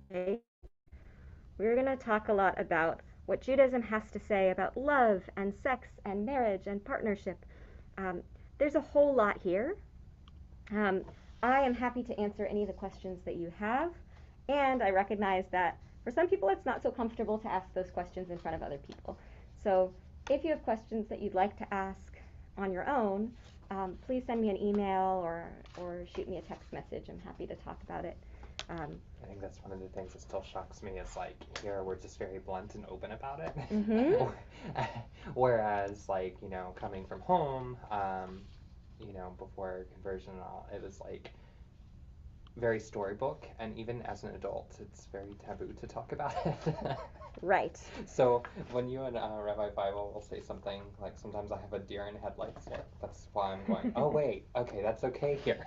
today, we're going to talk a lot about what Judaism has to say about love and sex and marriage and partnership. Um, there's a whole lot here. I am happy to answer any of the questions that you have, and I recognize that for some people it's not so comfortable to ask those questions in front of other people. So if you have questions that you'd like to ask on your own, please send me an email or shoot me a text message. I'm happy to talk about it. I think that's one of the things that still shocks me is like here we're just very blunt and open about it. Mm-hmm. Whereas like, coming from home, before conversion and all, it was like very storybook, and even as an adult, it's very taboo to talk about it. Right. So when you and Rabbi Bible will say something, like sometimes I have a deer in headlights look. That's why I'm going, oh wait, okay, that's okay here.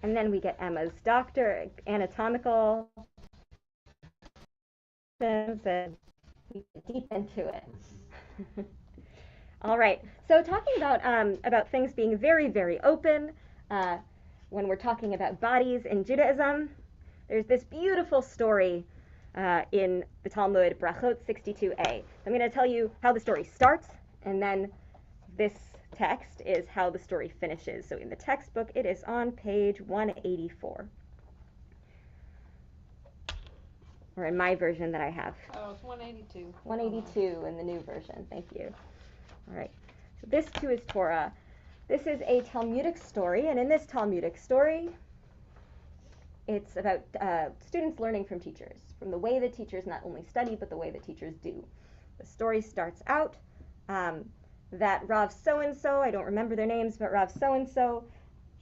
And then we get Emma's doctor, anatomical, and we get deep into it. All right. So talking about things being very, very open, when we're talking about bodies in Judaism, there's this beautiful story in the Talmud, Brachot 62a. I'm going to tell you how the story starts, and then this text is how the story finishes. So in the textbook, it is on page 184. Or in my version that I have. Oh, it's 182. 182 in the new version. Thank you. All right. So this too is Torah. This is a Talmudic story, and in this Talmudic story, it's about students learning from teachers, from the way that teachers not only study, but the way that teachers do. The story starts out that Rav so-and-so, I don't remember their names, but Rav so-and-so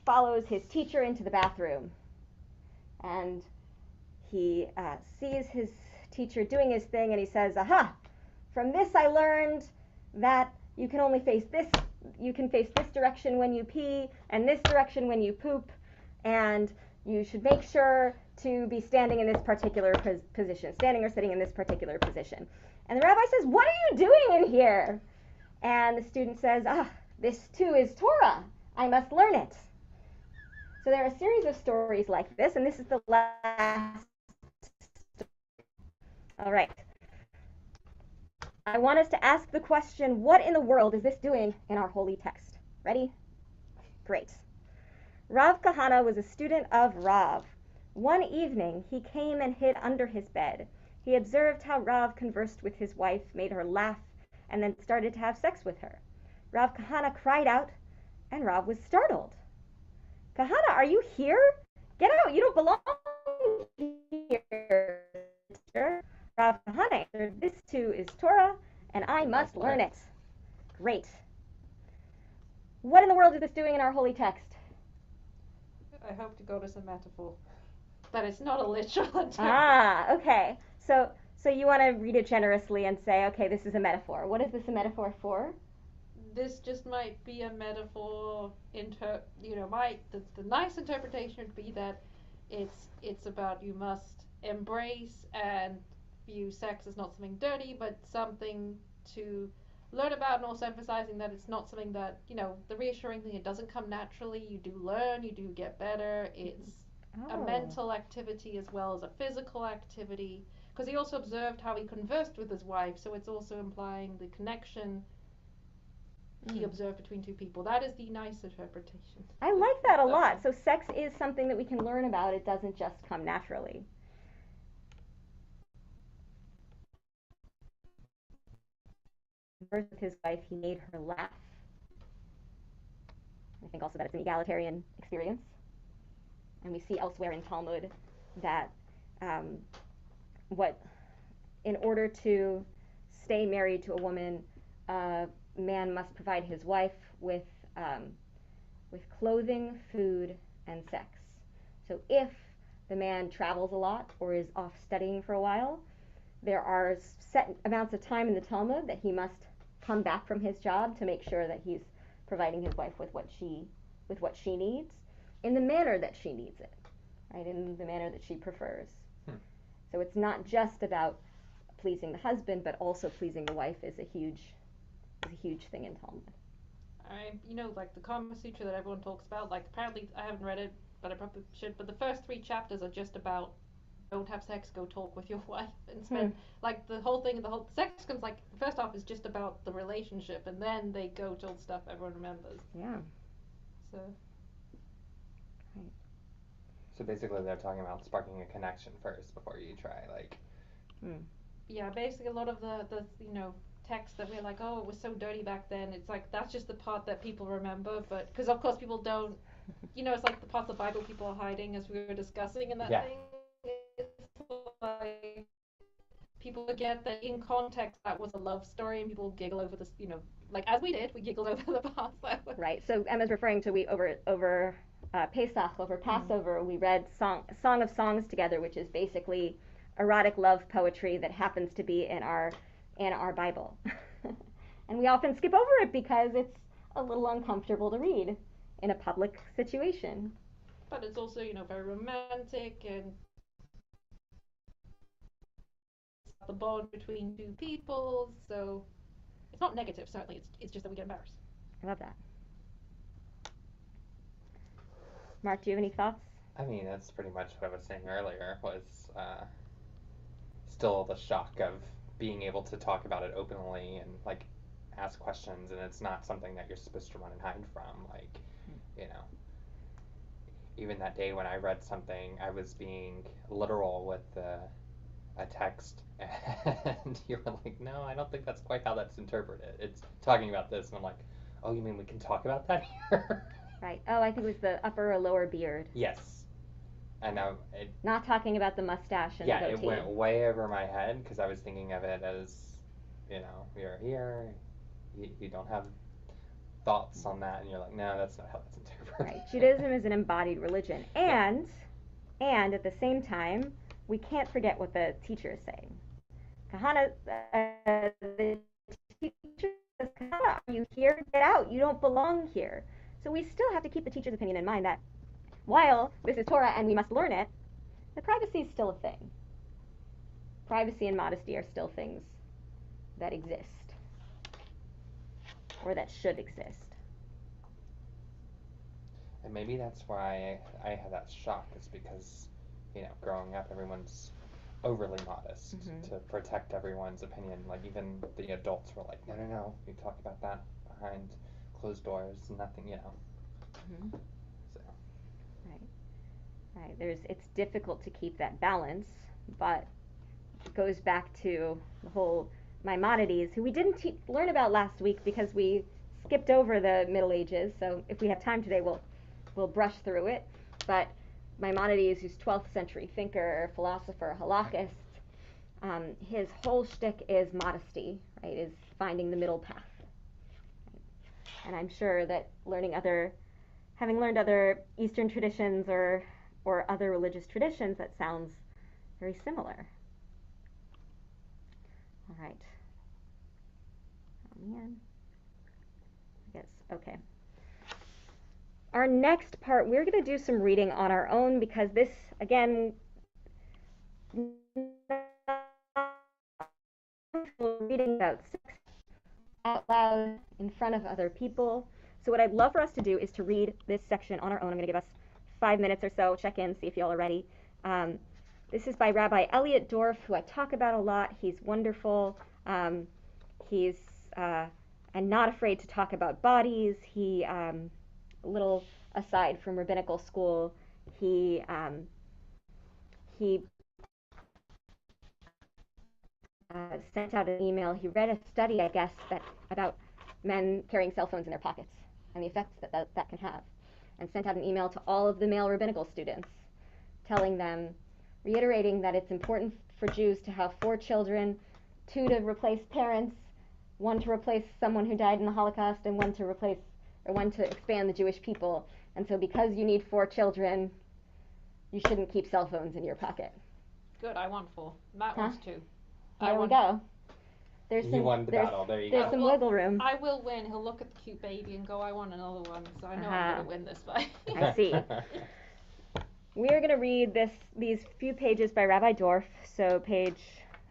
follows his teacher into the bathroom. And he sees his teacher doing his thing, and he says, aha, from this I learned that you can only face this, you can face this direction when you pee, and this direction when you poop, and you should make sure to be standing in this particular position, standing or sitting in this particular position. And the rabbi says, what are you doing in here? And the student says, this too is Torah. I must learn it. So there are a series of stories like this, and this is the last. All right. I want us to ask the question, what in the world is this doing in our holy text? Ready? Great. Rav Kahana was a student of Rav. One evening, he came and hid under his bed. He observed how Rav conversed with his wife, made her laugh, and then started to have sex with her. Rav Kahana cried out, and Rav was startled. Kahana, are you here? Get out, you don't belong here. Rav Kahana answered, this too is Torah, and I must learn it. Great. What in the world is this doing in our holy text? I hope to go to some metaphor. That it's not a literal interpretation. Okay. So you want to read it generously and say, okay, this is a metaphor. What is this a metaphor for? This just might be a metaphor. The nice interpretation would be that it's about you must embrace and view sex as not something dirty, but something to learn about, and also emphasizing that it's not something that, the reassuring thing, it doesn't come naturally. You do learn, you do get better. It's a mental activity as well as a physical activity. Because he also observed how he conversed with his wife, so it's also implying the connection he observed between two people. That is the nice interpretation. I like that a lot. So sex is something that we can learn about. It doesn't just come naturally. With his wife, he made her laugh. I think also that it's an egalitarian experience. And we see elsewhere in Talmud that in order to stay married to a woman, a man must provide his wife with clothing, food, and sex. So if the man travels a lot or is off studying for a while, there are set amounts of time in the Talmud that he must come back from his job to make sure that he's providing his wife with what she needs in the manner that she needs it, right? In the manner that she prefers. So it's not just about pleasing the husband, but also pleasing the wife is a huge thing in Talmud. Like the Kama Sutra that everyone talks about, like apparently I haven't read it, but I probably should, but the first 3 chapters are just about don't have sex, go talk with your wife and spend like the whole thing. The whole sex comes like first off is just about the relationship, and then they go to all the stuff everyone remembers. Yeah. So. Right. So basically, they're talking about sparking a connection first before you try like. Yeah, basically a lot of the text that we're like, oh, it was so dirty back then. It's like that's just the part that people remember, but because of course people don't. It's like the part of the Bible people are hiding, as we were discussing in that thing. It's like people forget that in context that was a love story, and people giggle over this. Like as we did, we giggled over the parts that were. Right. So Emma's referring to over Pesach, over Passover, we read Song of Songs together, which is basically erotic love poetry that happens to be in our Bible. And we often skip over it because it's a little uncomfortable to read in a public situation. But it's also, very romantic, and the bond between two people, so it's not negative, certainly. It's just that we get embarrassed. I love that. Mark, do you have any thoughts? I mean, that's pretty much what I was saying earlier, was still the shock of being able to talk about it openly and, like, ask questions, and it's not something that you're supposed to run and hide from. Like, even that day when I read something, I was being literal with a text, and you were like, no, I don't think that's quite how that's interpreted. It's talking about this, and I'm like, oh, you mean we can talk about that here? Right. Oh, I think it was the upper or lower beard. Yes. And not talking about the mustache and the goatee. Yeah, it went way over my head because I was thinking of it as, you're here, you don't have thoughts on that, and you're like, no, that's not how that's interpreted. Right. Judaism is an embodied religion, and at the same time, we can't forget what the teacher is saying. The teacher says, Kahana, are you here? Get out. You don't belong here. So we still have to keep the teacher's opinion in mind that while this is Torah and we must learn it, the privacy is still a thing. Privacy and modesty are still things that exist, or that should exist. And maybe that's why I had that shock, is because, growing up, everyone's overly modest to protect everyone's opinion. Like, even the adults were like, no, you talk about that behind closed doors, nothing, So. Right. It's difficult to keep that balance, but it goes back to the whole Maimonides, who we didn't learn about last week because we skipped over the Middle Ages. So if we have time today, we'll brush through it. But Maimonides, who's 12th century thinker, philosopher, halakhist, his whole shtick is modesty, right? Is finding the middle path. And I'm sure that having learned other Eastern traditions or other religious traditions, that sounds very similar. All right. Oh man. Yes, okay. Our next part, we're going to do some reading on our own because this, again, reading about sex out loud in front of other people. So what I'd love for us to do is to read this section on our own. I'm going to give us 5 minutes or so, check in, see if y'all are ready. This is by Rabbi Elliot Dorff, who I talk about a lot. He's wonderful. He's and not afraid to talk about bodies. He, a little aside from rabbinical school, he sent out an email. He read a study, I guess, about men carrying cell phones in their pockets and the effects that can have, and sent out an email to all of the male rabbinical students, telling them, reiterating that it's important for Jews to have 4 children, 2 to replace parents, 1 to replace someone who died in the Holocaust, and 1 to expand the Jewish people. And so because you need 4 children, you shouldn't keep cell phones in your pocket. Good, I want 4. Matt wants 2. There we go. You won the battle. There you go. There's some wiggle room. I will win. He'll look at the cute baby and go, I want another one. So I know I'm going to win this fight. I see. We are going to read these few pages by Rabbi Dorff. So page,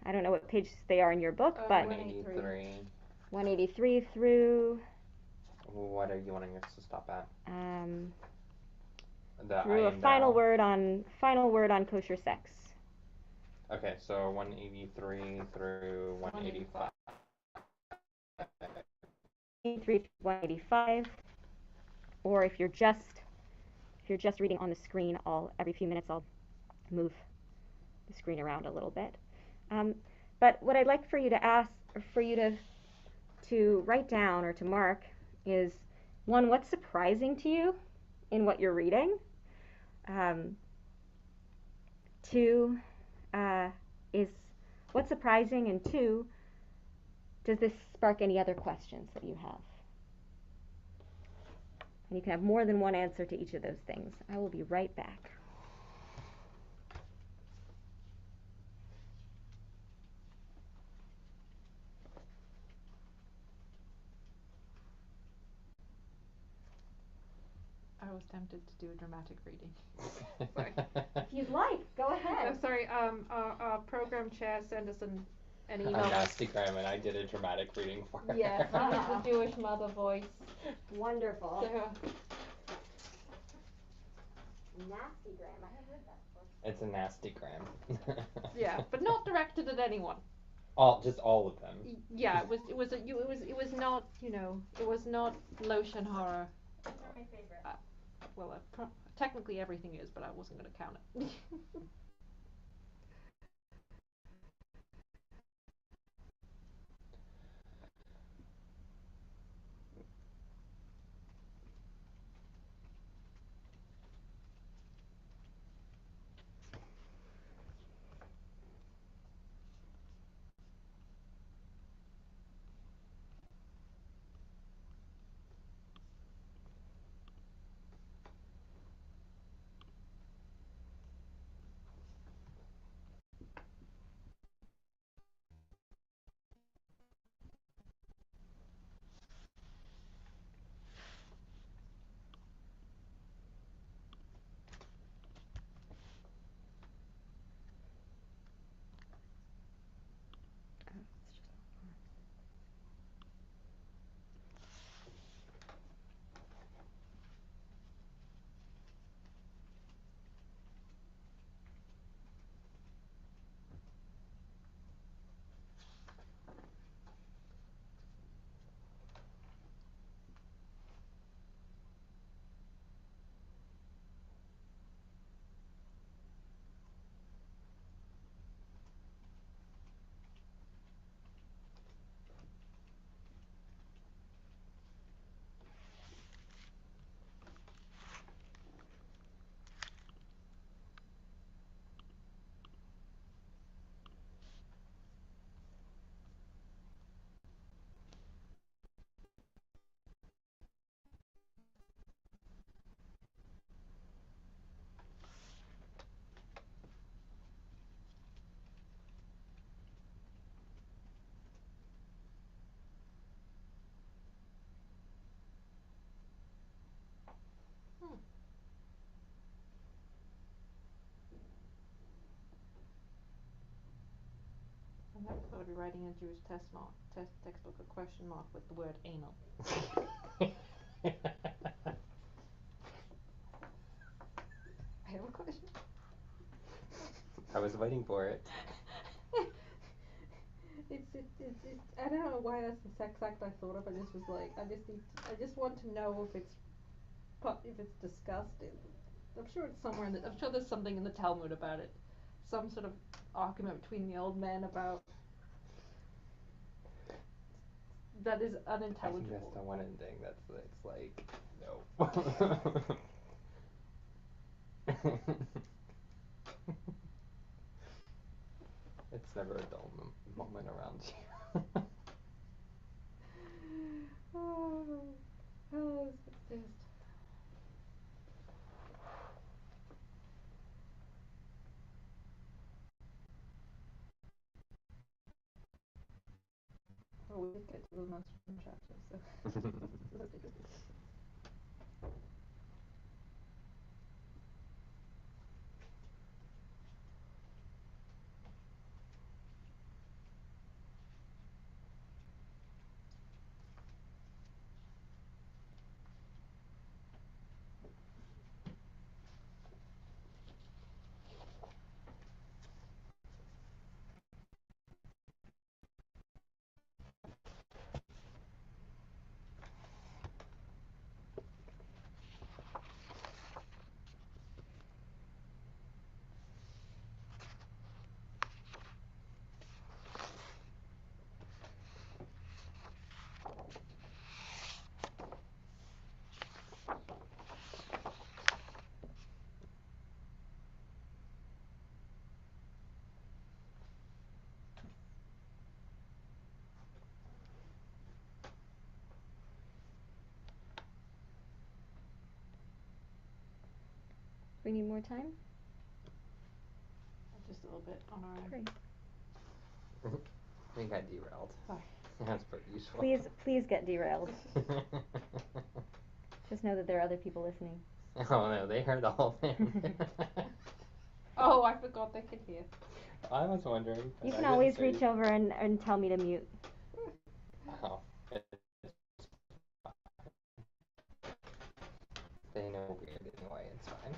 I don't know what page they are in your book, but 183. 183 through. What are you wanting us to stop at? Through a final word on kosher sex. Okay, so 183 through 185. 183 through 185. Or if you're just reading on the screen, every few minutes I'll move the screen around a little bit. But what I'd like for you to write down or to mark is, one, what's surprising to you in what you're reading? Two, is what's surprising? And two, does this spark any other questions that you have? And you can have more than one answer to each of those things. I will be right back. I was tempted to do a dramatic reading. If you'd like, go ahead. I'm sorry. Our program chair sent us an email. A nasty gram, and I did a dramatic reading for her. Yes, the Jewish mother voice. Wonderful. So, Nasty gram. I have heard that before. It's a nasty gram. yeah, but not directed at anyone. Just all of them. Yeah, it was not, it was not Lashon Hara. Those are my favorite. Well, technically everything is, but I wasn't going to count it. Next, I would be writing a Jewish textbook a question mark with the word anal. I have a question. I was waiting for it. It's I don't know why that's the sex act I thought of. I just was like, I just want to know if it's discussed. I'm sure it's somewhere I'm sure there's something in the Talmud about it. Some sort of argument between the old men about that is unintelligible. I think that's the one thing it's like, no. It's never a dull moment around you. It's just. Oh, we did get to the Untitled Chapter, so. We need more time? Just a little bit on our own. Great. We got derailed. Sorry. That's pretty useful. Please get derailed. Just know that there are other people listening. Oh no, they heard the whole thing. Oh, I forgot they could hear. I was wondering. You can always reach over and tell me to mute. Oh. They know weird anyway, it's fine.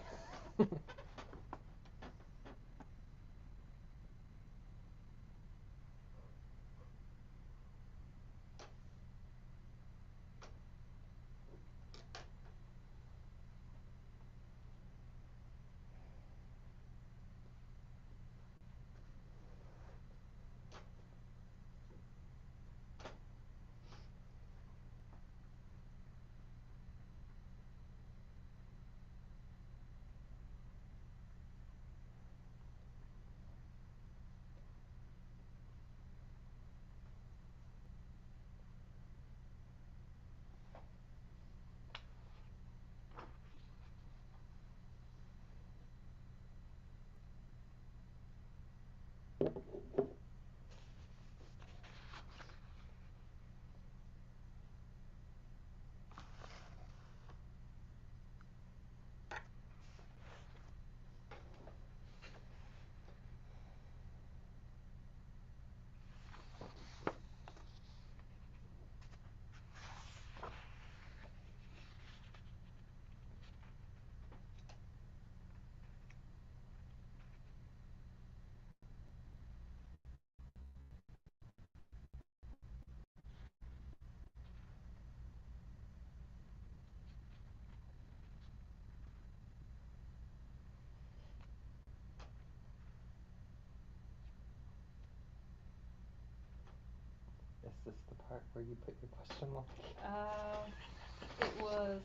Is this the part where you put your question mark? It was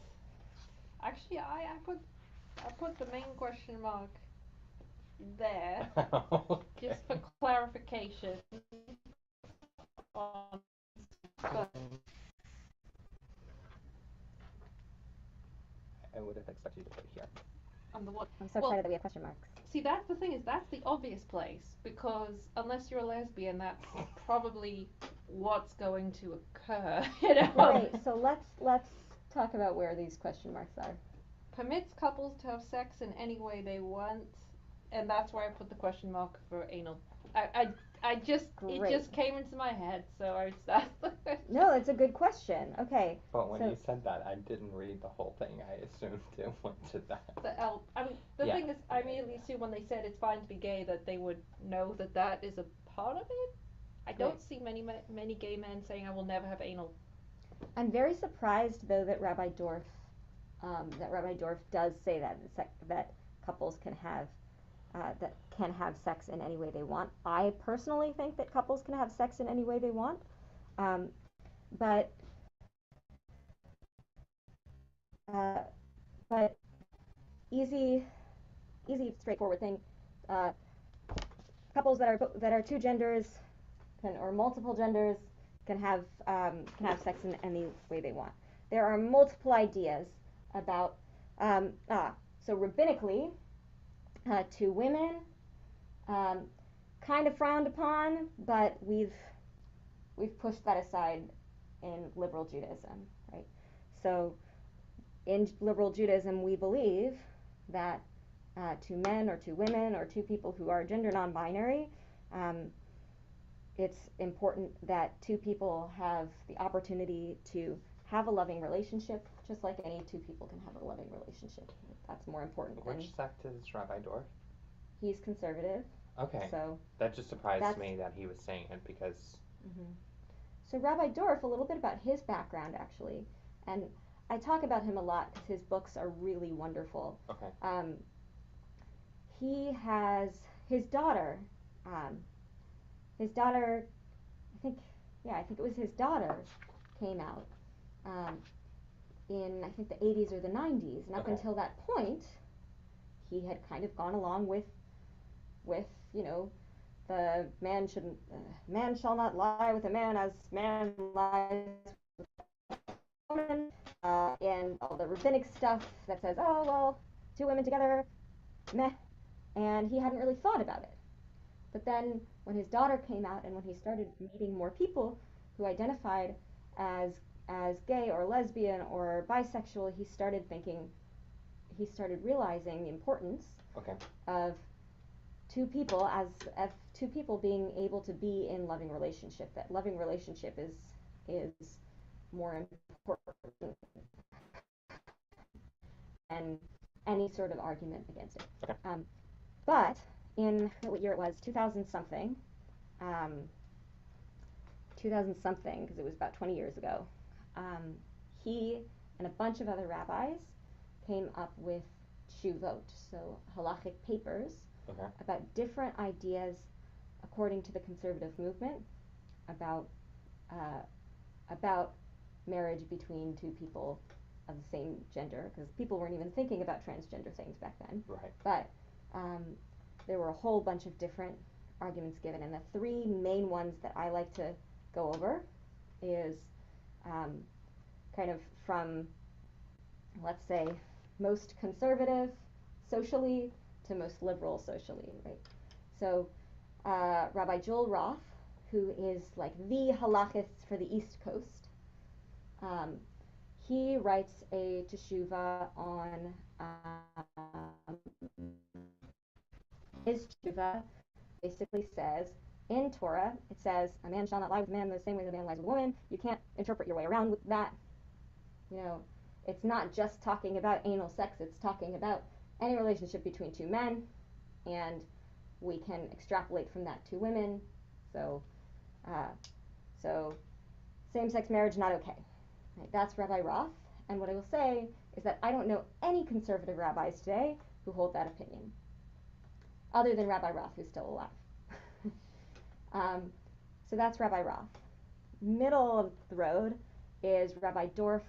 actually I put the main question mark there Okay. just for clarification. On, but I would have expected you to put it here. on the what? I'm so excited that we have question marks. See, that's the thing, is that's the obvious place, because unless you're a lesbian, that's probably what's going to occur. You know. Right. So let's talk about where these question marks are. Permits couples to have sex in any way they want, and that's why I put the question mark for anal. I just Great. it just came into my head, so I asked the question. No, it's a good question. Okay. But when so you said that, I didn't read the whole thing. I assumed it went to that. I mean, the Yeah. thing is, I immediately assume when they said it's fine to be gay that they would know that that is a part of it. I don't Right. see many gay men saying I will never have anal. I'm very surprised though that Rabbi Dorf does say that couples can have sex in any way they want. I personally think that couples can have sex in any way they want, but easy, straightforward thing. Couples that are two genders or multiple genders can have sex in any way they want. There are multiple ideas about so rabbinically, two women, kind of frowned upon, but we've pushed that aside in liberal Judaism, right? So in liberal Judaism, we believe that two men or two women or two people who are gender non-binary, it's important that two people have the opportunity to have a loving relationship, just like any two people can have a loving relationship. That's more important. Which sect is Rabbi Dorf? He's conservative. Okay. So that just surprised me that he was saying it because. Mm-hmm. So Rabbi Dorf, a little bit about his background actually, and I talk about him a lot because his books are really wonderful. Okay. He has his daughter. I think it was his daughter came out in I think the 80s or the 90s, and up Okay. until that point, he had kind of gone along with the man shall not lie with a man as man lies with a woman, and all the rabbinic stuff that says, oh well, two women together meh, and he hadn't really thought about it. But then when his daughter came out and when he started meeting more people who identified as gay or lesbian or bisexual, he started realizing the importance Okay. of two people being able to be in loving relationship. That loving relationship is more important than any sort of argument against it. Okay. But in what year it was, 2000 something, because it was about 20 years ago, he and a bunch of other rabbis came up with tshuvot, so halachic papers, Okay. about different ideas according to the conservative movement about marriage between two people of the same gender, because people weren't even thinking about transgender things back then. Right. But there were a whole bunch of different arguments given, and the three main ones that I like to go over is kind of from, let's say, most conservative socially to most liberal socially, right? So Rabbi Joel Roth, who is like the halachist for the East Coast, he writes a teshuvah on his teshuvah basically says, in Torah, it says, a man shall not lie with a man in the same way that a man lies with a woman. You can't interpret your way around with that. You know, it's not just talking about anal sex, it's talking about any relationship between two men, and we can extrapolate from that to women. So same-sex marriage, not okay. Right, that's Rabbi Roth, and what I will say is that I don't know any conservative rabbis today who hold that opinion, other than Rabbi Roth, who's still alive. So that's Rabbi Roth. Middle of the road is Rabbis Dorff,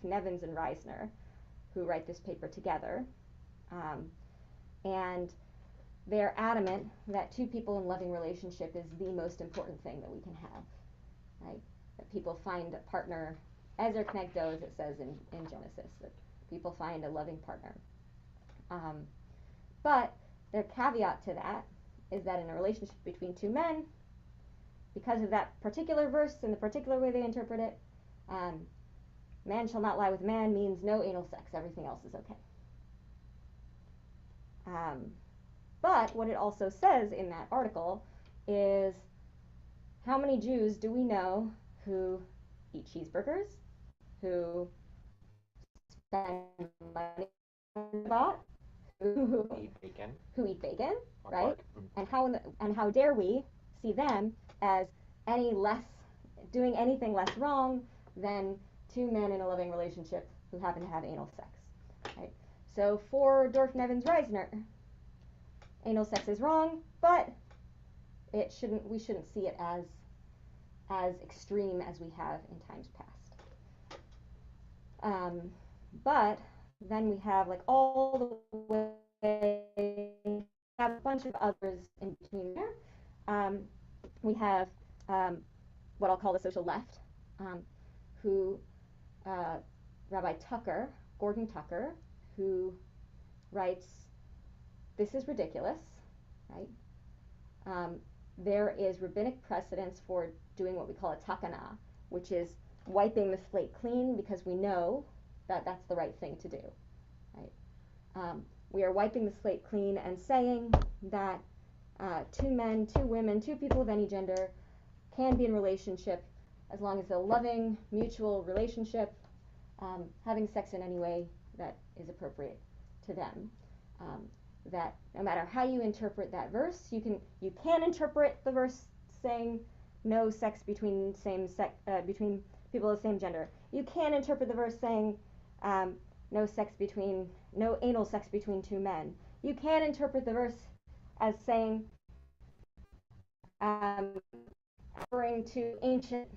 Nevins, and Reisner, who write this paper together. And they're adamant that two people in loving relationship is the most important thing that we can have, right? That people find a partner, Ezer Knegdo, as it says in Genesis, that people find a loving partner. But their caveat to that is that in a relationship between two men, because of that particular verse and the particular way they interpret it, man shall not lie with man means no anal sex, everything else is okay. But what it also says in that article is, how many Jews do we know who eat cheeseburgers, who spend money on Shabbat, who eat bacon, right? And how dare we see them as doing anything less wrong than two men in a loving relationship who happen to have anal sex, right? So for Dorff, Nevins, Reisner, anal sex is wrong, but we shouldn't see it as extreme as we have in times past. But then we have like all the way, have a bunch of others in between there. We have what I'll call the social left, who Rabbi Tucker, Gordon Tucker, who writes, this is ridiculous, right? There is rabbinic precedence for doing what we call a takana, which is wiping the slate clean because we know that that's the right thing to do, right? We are wiping the slate clean and saying that two men, two women, two people of any gender can be in relationship as long as they're loving, mutual relationship, having sex in any way that is appropriate to them. That no matter how you interpret that verse, you can interpret the verse saying no sex between between people of the same gender. You can interpret the verse saying no anal sex between two men. You can interpret the verse as saying referring to ancient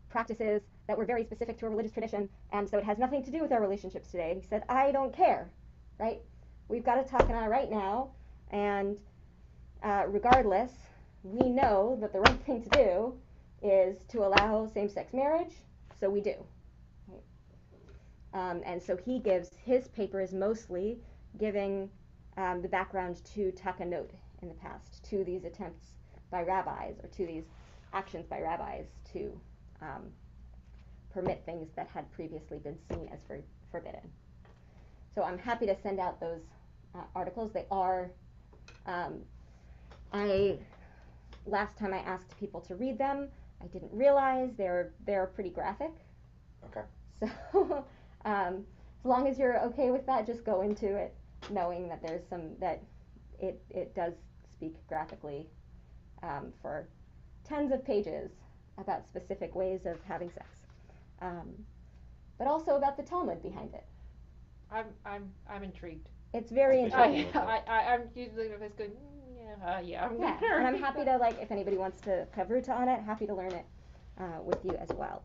practices that were very specific to a religious tradition, and so it has nothing to do with our relationships today. And he said, I don't care, right? We've got a takana right now, and regardless, we know that the right thing to do is to allow same-sex marriage, so we do. Right? And so he gives, his paper is mostly giving the background to takanot in the past, to these attempts by rabbis, or to these actions by rabbis to permit things that had previously been seen as forbidden. So I'm happy to send out those articles. They are, last time I asked people to read them, I didn't realize they're pretty graphic. Okay. So as long as you're okay with that, just go into it knowing that there's that it does speak graphically for tens of pages about specific ways of having sex, but also about the Talmud behind it. I'm intrigued. It's very intriguing. I'm usually just going, yeah. And I'm happy to, like, if anybody wants to kavruta on it, happy to learn it with you as well.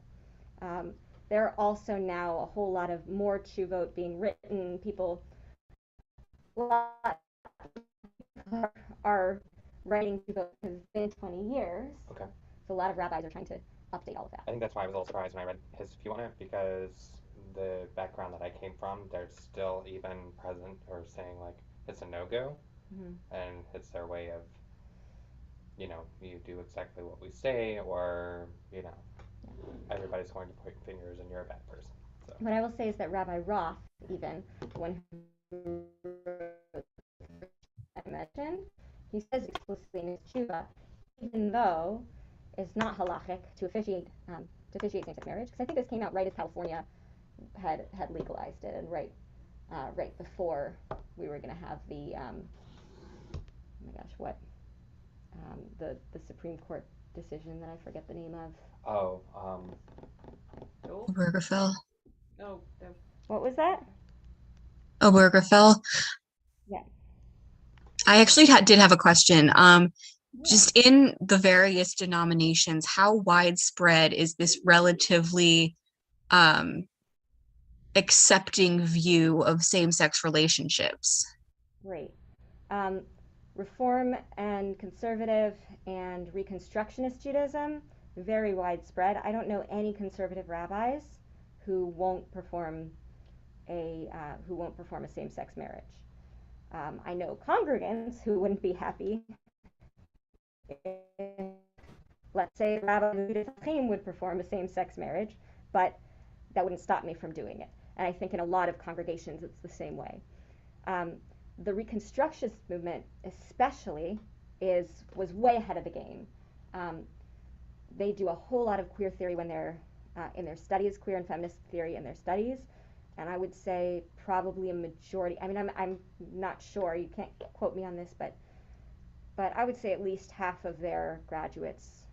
There are also now a whole lot of more tshuvot being written. People are writing tshuvot because it's been 20 years. Okay. So a lot of rabbis are trying to update all of that. I think that's why I was a little surprised when I read his view on it, because the background that I came from, they're still even present or saying, like, it's a no-go. Mm-hmm. And it's their way of, you do exactly what we say, or, everybody's going to point fingers and you're a bad person. So. What I will say is that Rabbi Roth, even, the one who I mentioned, he says explicitly in his tshuva, even though it's not halachic to officiate same-sex marriage, because I think this came out right as California had legalized it, and right before we were going to have the the Supreme Court decision that I forget the name of. Obergefell. Oh, what was that? Obergefell. Yeah. I actually did have a question. Just in the various denominations, how widespread is this relatively accepting view of same-sex relationships? Great. Reform and conservative and Reconstructionist Judaism, very widespread. I don't know any conservative rabbis who won't perform a same-sex marriage. I know congregants who wouldn't be happy if, let's say, Rabbi Bedeckin would perform a same-sex marriage, but that wouldn't stop me from doing it. And I think in a lot of congregations it's the same way. The Reconstructionist movement, especially, was way ahead of the game. They do a whole lot of queer theory when they're in their studies, queer and feminist theory in their studies, and I would say probably a majority. I mean, I'm not sure. You can't quote me on this, but I would say at least half of their graduates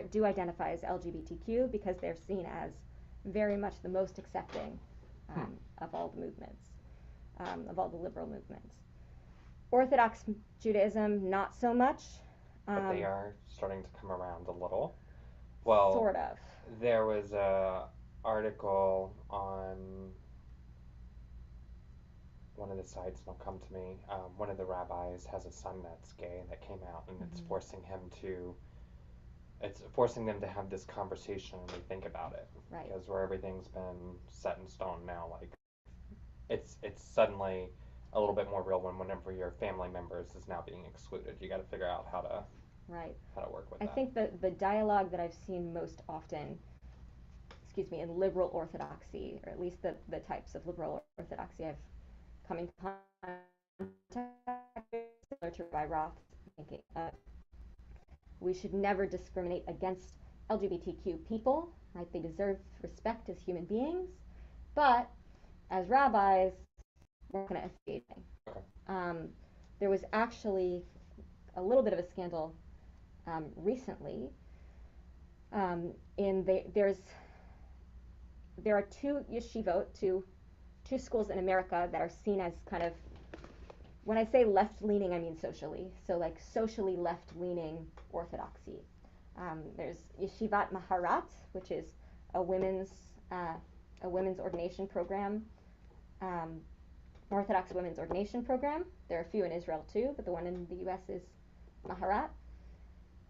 do identify as LGBTQ, because they're seen as very much the most accepting of all the movements. Of all the liberal movements. Orthodox Judaism, not so much. But they are starting to come around a little. Well, sort of. There was a article on one of the sites, and it'll come to me. One of the rabbis has a son that's gay that came out, and it's forcing them to have this conversation and think about it. Right. Because where everything's been set in stone now, like, it's suddenly a little bit more real whenever your family members is now being excluded. You got to figure out how to work with that. I think the dialogue that I've seen most often, in liberal orthodoxy, or at least the types of liberal orthodoxy I've come in contact with, similar to Rabbi Roth, thinking we should never discriminate against LGBTQ people, right? They deserve respect as human beings, but as rabbis, we're not going to affiliate anything. There was actually a little bit of a scandal recently. There are two yeshivot, two schools in America that are seen as kind of, when I say left-leaning, I mean socially. So like socially left-leaning orthodoxy. There's Yeshivat Maharat, which is a women's ordination program. Orthodox women's ordination program. There are a few in Israel too, but the one in the U.S. is Maharat.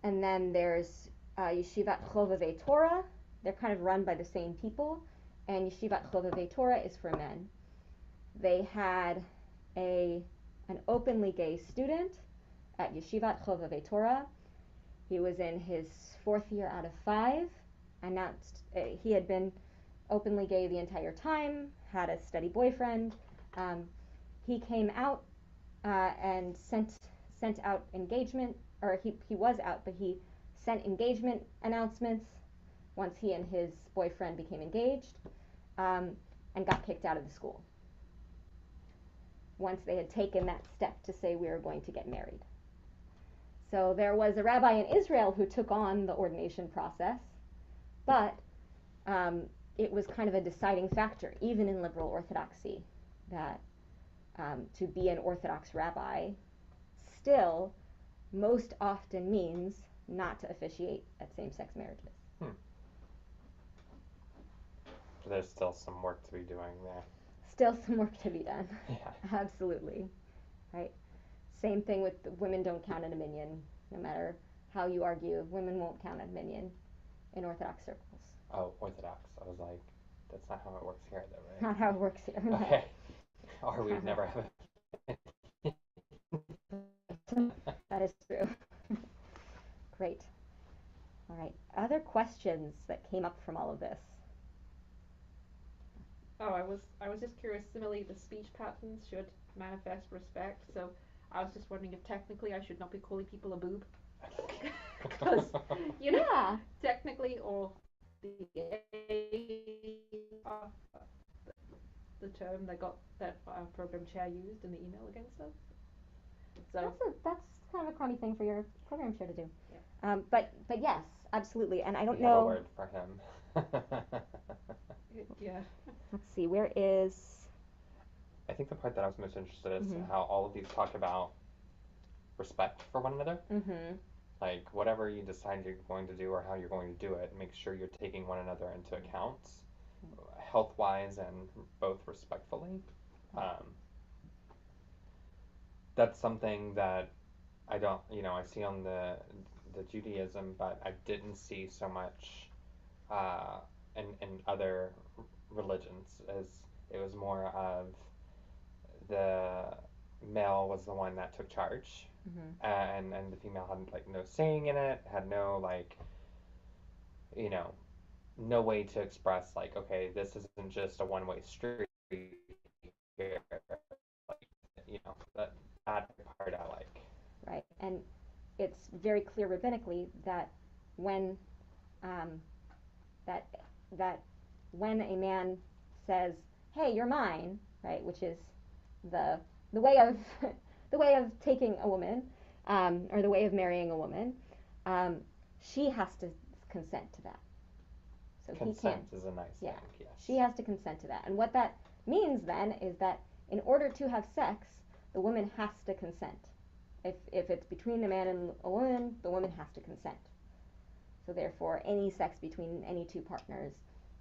And then there's Yeshivat Chovevei Torah. They're kind of run by the same people. And Yeshivat Chovevei Torah is for men. they had an openly gay student at Yeshivat Chovevei Torah. He was in his 4th year out of 5, announced he had been openly gay the entire time, had a steady boyfriend. He came out and sent out engagement, or he was out, but he sent engagement announcements once he and his boyfriend became engaged, and got kicked out of the school once they had taken that step to say we are going to get married. So there was a rabbi in Israel who took on the ordination process, but it was kind of a deciding factor, even in liberal Orthodoxy, that to be an Orthodox rabbi still most often means not to officiate at same-sex marriages. There's still some work to be doing there. Still some work to be done. Yeah. Absolutely. Right. Same thing with women don't count in a minyan. No matter how you argue, women won't count in a minyan in Orthodox circles. Oh, Orthodox. I was like, that's not how it works here, though, right? Not how it works here. No. Okay. Or we'd never have it. That is true. Great. All right. Other questions that came up from all of this? Oh, I was just curious. Similarly, the speech patterns should manifest respect. So I was just wondering if technically I should not be calling people a boob, because Yeah. technically, or the term that program chair used in the email against us. So That's kind of a crummy thing for your program chair to do. Yeah. But yes, absolutely. And I don't We have a know. word for him. yeah. Let's see. Where is? I think the part that I was most interested in is Mhm. how all of these talk about respect for one another. Mm-hmm. Like, whatever you decide you're going to do or how you're going to do it, make sure you're taking one another into account, health-wise and both respectfully. That's something that I don't, I see on the Judaism, but I didn't see so much in other religions, as it was more of the male was the one that took charge, Mm-hmm. and the female had like no saying in it, had no like, no way to express like, okay, this isn't just a one-way street here, like, that part I like. Right. And it's very clear rabbinically that when that when a man says, "Hey, you're mine," right, which is the way of the way of taking a woman, or the way of marrying a woman, she has to consent to that. So Consent he can't. is a nice Yeah, thing. Yes. she has to consent to that. And what that means then is that in order to have sex, the woman has to consent. If it's between a man and a woman, the woman has to consent. So therefore, any sex between any two partners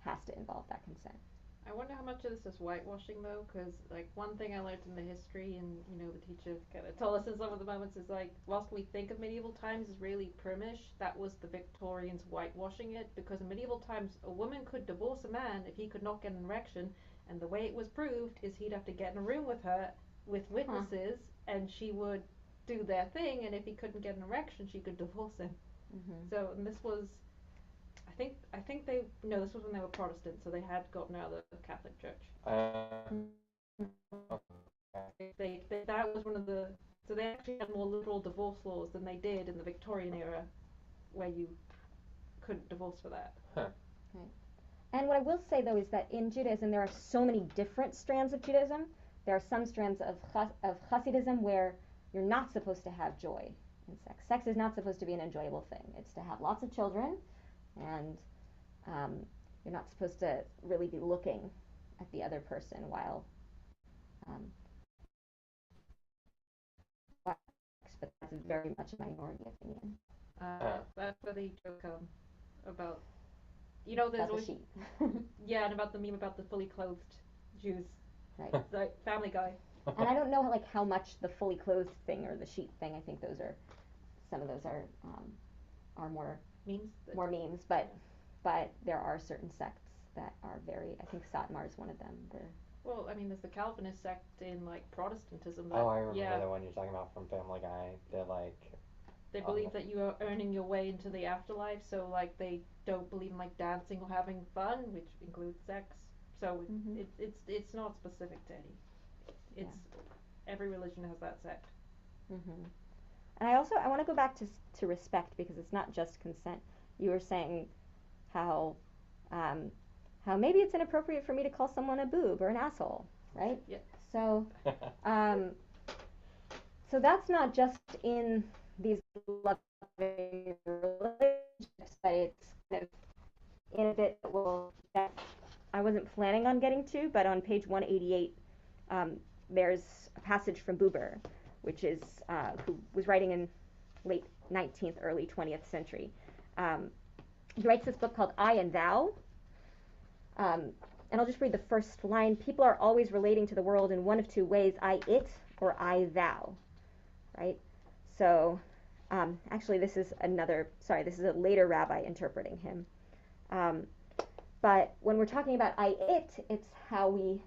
has to involve that consent. I wonder how much of this is whitewashing though, because like one thing I learned in the history, and the teacher kind of told us in some of the moments, is like whilst we think of medieval times as really primish, that was the Victorians whitewashing it, because in medieval times a woman could divorce a man if he could not get an erection, and the way it was proved is he'd have to get in a room with her with witnesses, and she would do their thing, and if he couldn't get an erection, she could divorce him. Mm-hmm. So, and this was, I think they, no, this was when they were Protestant, so they had gotten out of the Catholic Church. Okay. That was one of the, so they actually had more liberal divorce laws than they did in the Victorian era, where you couldn't divorce for that. Huh. Right. And what I will say though is that in Judaism there are so many different strands of Judaism. There are some strands of Hasidism where you're not supposed to have joy in sex. Sex is not supposed to be an enjoyable thing. It's to have lots of children, and you're not supposed to really be looking at the other person while but that's very much a minority opinion. That's where they joke about, there's About the always, sheep. yeah, and about the meme about the fully clothed Jews, Right. the Family Guy. And I don't know like how much the fully clothed thing or the sheep thing. I think some of those are more memes, but there are certain sects that are very. I think Satmar is one of them, where Well, I mean, there's the Calvinist sect in like Protestantism that Oh, I remember yeah, the one you're talking about from Family Guy. They're like, they oh, believe that you are earning your way into the afterlife. So like they don't believe in like dancing or having fun, which includes sex. So Mhm. it's not specific to any. It's every religion has that sect. Mhm. And I want to go back to respect, because it's not just consent. You were saying how um, how maybe it's inappropriate for me to call someone a boob or an asshole, right? Yeah. So um, so that's not just in these loving relationships, but it's kind of in a bit that I wasn't planning on getting to, but on page 188, there's a passage from Buber, which is who was writing in late 19th, early 20th century. He writes this book called I and Thou. And I'll just read the first line. People are always relating to the world in one of two ways, I it or I thou, right? So actually this is this is a later rabbi interpreting him. But when we're talking about I it, it's how we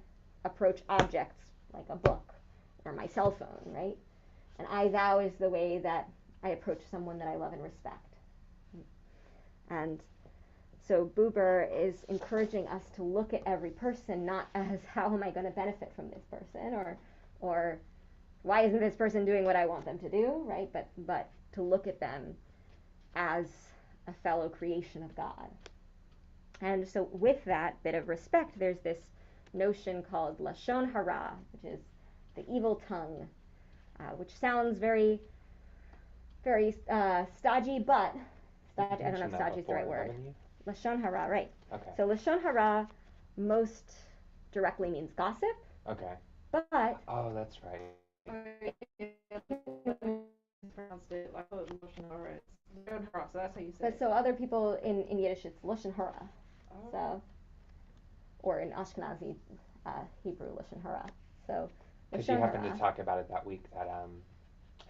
approach objects like a book or my cell phone, right? And I thou is the way that I approach someone that I love and respect. And so Buber is encouraging us to look at every person not as how am I going to benefit from this person, or why isn't this person doing what I want them to do, right? But to look at them as a fellow creation of God. And so with that bit of respect, there's this notion called Lashon Hara, which is the evil tongue, which sounds very, very stodgy, but I don't know if stodgy is the right word. Lashon Hara, right. Okay. So Lashon Hara most directly means gossip. Okay. But oh, that's right. Pronounced it like Lashon Hara. It's Lashon Hara, so that's how you say but it. so other people in Yiddish it's Lashon Hara. Oh. So, or in Ashkenazi Hebrew Lashon Hara. So because you happened to talk about it that week that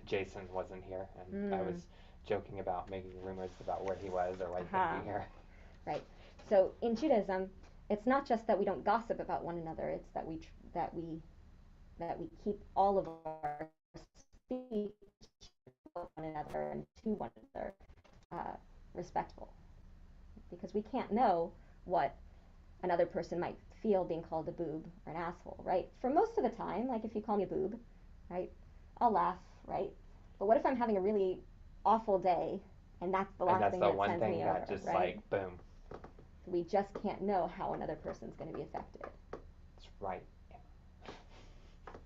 Jason wasn't here, and I was joking about making rumors about where he was or why he couldn't be here. Right. So in Judaism, it's not just that we don't gossip about one another; it's that we keep all of our speech of one another and to one another respectful, because we can't know what another person might feel being called a boob or an asshole, right? For most of the time, like if you call me a boob, right, I'll laugh, right? But what if I'm having a really awful day, and that's the last thing that sends me over, that just right? like boom. We just can't know how another person's going to be affected. That's right.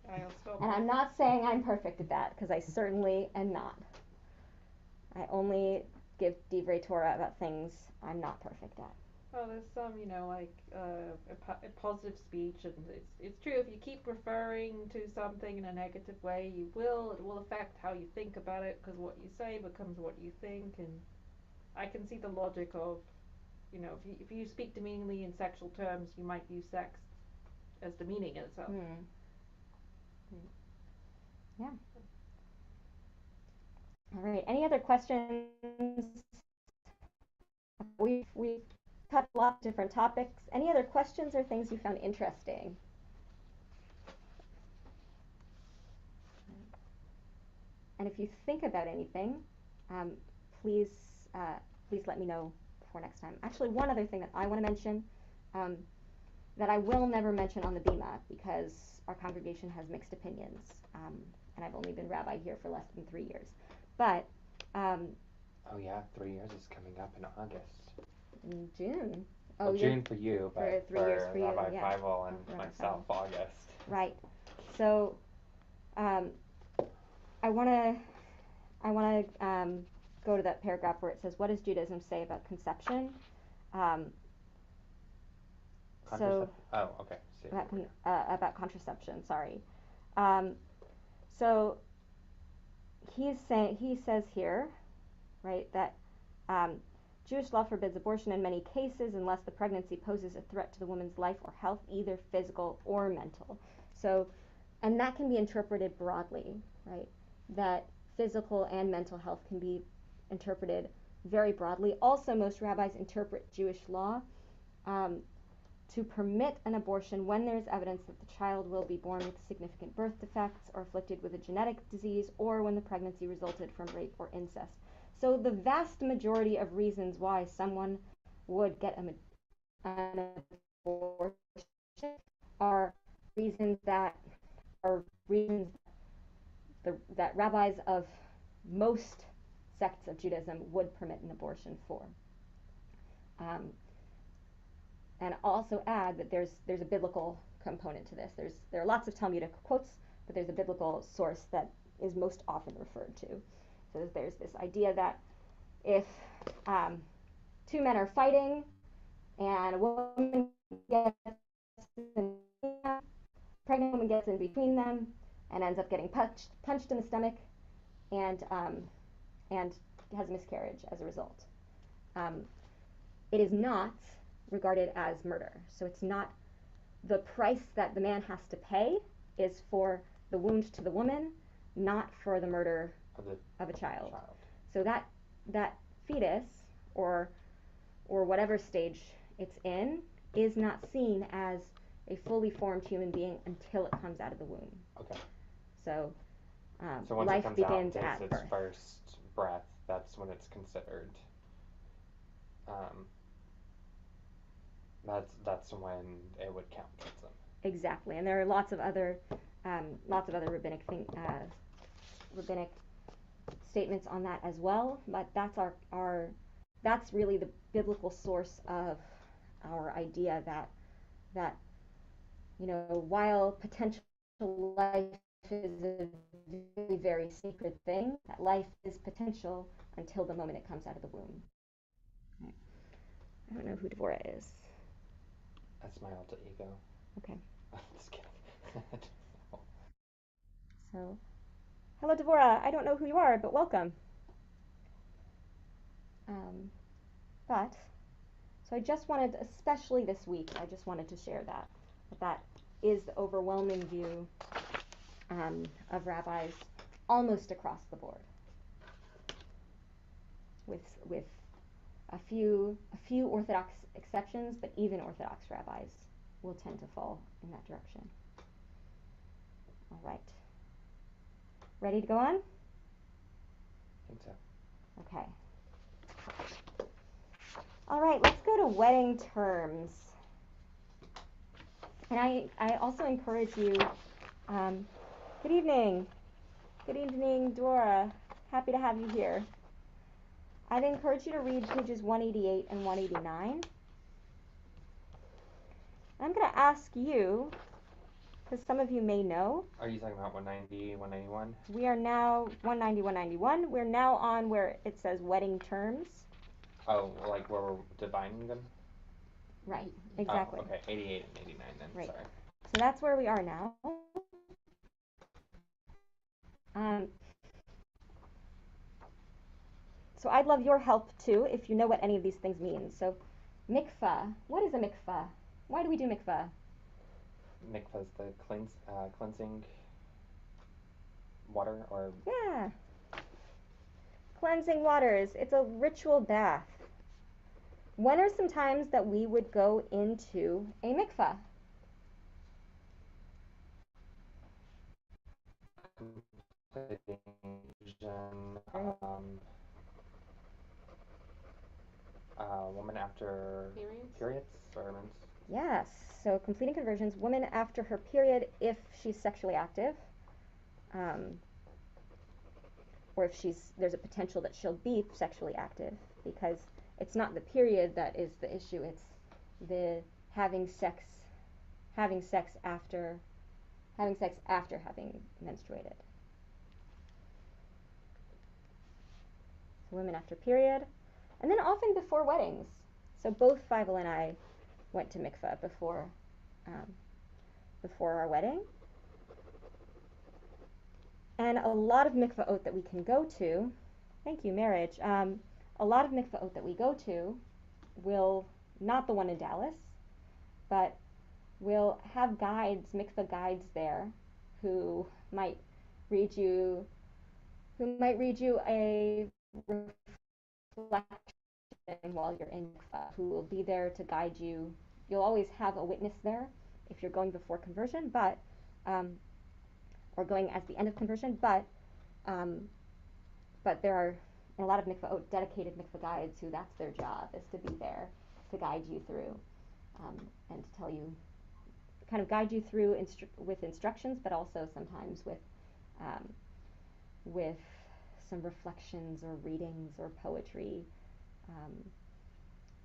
And I'm not saying I'm perfect at that, because I certainly am not. I only give divrei Torah about things I'm not perfect at. Well, there's some, like a positive speech, and it's true. If you keep referring to something in a negative way, it will affect how you think about it, because what you say becomes what you think. And I can see the logic of, if you speak demeaningly in sexual terms, you might use sex as the meaning in itself. Yeah. All right. Any other questions? We've touched a lot of different topics. Any other questions or things you found interesting? And if you think about anything, please let me know for next time. Actually, one other thing that I want to mention that I will never mention on the Bima, because our congregation has mixed opinions, and I've only been rabbi here for less than 3 years. But oh yeah, 3 years is coming up in August. In June. Well, June for you, but for 3 years for you, Rabbi yeah. Feivel and myself, August. Right. So I want to go to that paragraph where it says, "What does Judaism say about conception?" So okay. about contraception. Sorry. So he says here, right, that Jewish law forbids abortion in many cases unless the pregnancy poses a threat to the woman's life or health, either physical or mental. So, and that can be interpreted broadly, right? That physical and mental health can be interpreted very broadly. Also, most rabbis interpret Jewish law to permit an abortion when there is evidence that the child will be born with significant birth defects or afflicted with a genetic disease, or when the pregnancy resulted from rape or incest. So the vast majority of reasons why someone would get an abortion are reasons that that rabbis of most sects of Judaism would permit an abortion for. And also add that there's a biblical component to this. There are lots of Talmudic quotes, but there's a biblical source that is most often referred to. So there's this idea that if two men are fighting and a woman gets in, pregnant woman gets in between them and ends up getting punched in the stomach and has a miscarriage as a result. It is not regarded as murder. So it's not, the price that the man has to pay is for the wound to the woman, not for the murder of a child. So that fetus or whatever stage it's in is not seen as a fully formed human being until it comes out of the womb. Okay. So, so once life it comes begins out, at its birth. first breath, that's when it's considered. That's when it would count towards them. Exactly, and there are lots of other rabbinic statements on that as well. But that's that's really the biblical source of our idea that while potential life is a very, very sacred thing, that life is potential until the moment it comes out of the womb. I don't know who Devorah is. That's my alter ego. Okay. Just kidding. So, hello Devorah. I don't know who you are, but welcome. So I just wanted, especially this week, I just wanted to share that is the overwhelming view of rabbis almost across the board, with a few Orthodox exceptions, but even Orthodox rabbis will tend to fall in that direction. All right. Ready to go on? I think so. Okay. All right, let's go to wedding terms. And I also encourage you, good evening. Good evening, Dora. Happy to have you here. I'd encourage you to read pages 188 and 189. I'm going to ask you, because some of you may know. Are you talking about 190, 191? We are now 190, 191. We're now on where it says wedding terms. Oh, like where we're defining them? Right, exactly. Oh, okay, 88 and 89 then, right. Sorry. So that's where we are now. So I'd love your help too, if you know what any of these things mean. So mikvah, what is a mikvah? Why do we do mikvah? Mikvah is the cleansing water, or? Yeah. Cleansing waters. It's a ritual bath. When are some times that we would go into a mikvah? Woman after periods or men's? Yes. So completing conversions, woman after her period if she's sexually active, or if there's a potential that she'll be sexually active, because it's not the period that is the issue, it's the having sex after having menstruated. So women after period, and then often before weddings. So both Feivel and I went to mikvah before our wedding. And a lot of mikvaot that we can go to, thank you, marriage, a lot of mikvaot that we go to will, not the one in Dallas, but will have guides, mikvah guides there, who might read you a reflection while you're in mikvah, who will be there to guide you, you'll always have a witness there if you're going before conversion, but or going as the end of conversion, but there are in a lot of mikvah dedicated mikvah guides who that's their job, is to be there to guide you through and to tell you, kind of guide you through with instructions, but also sometimes with some reflections or readings or poetry.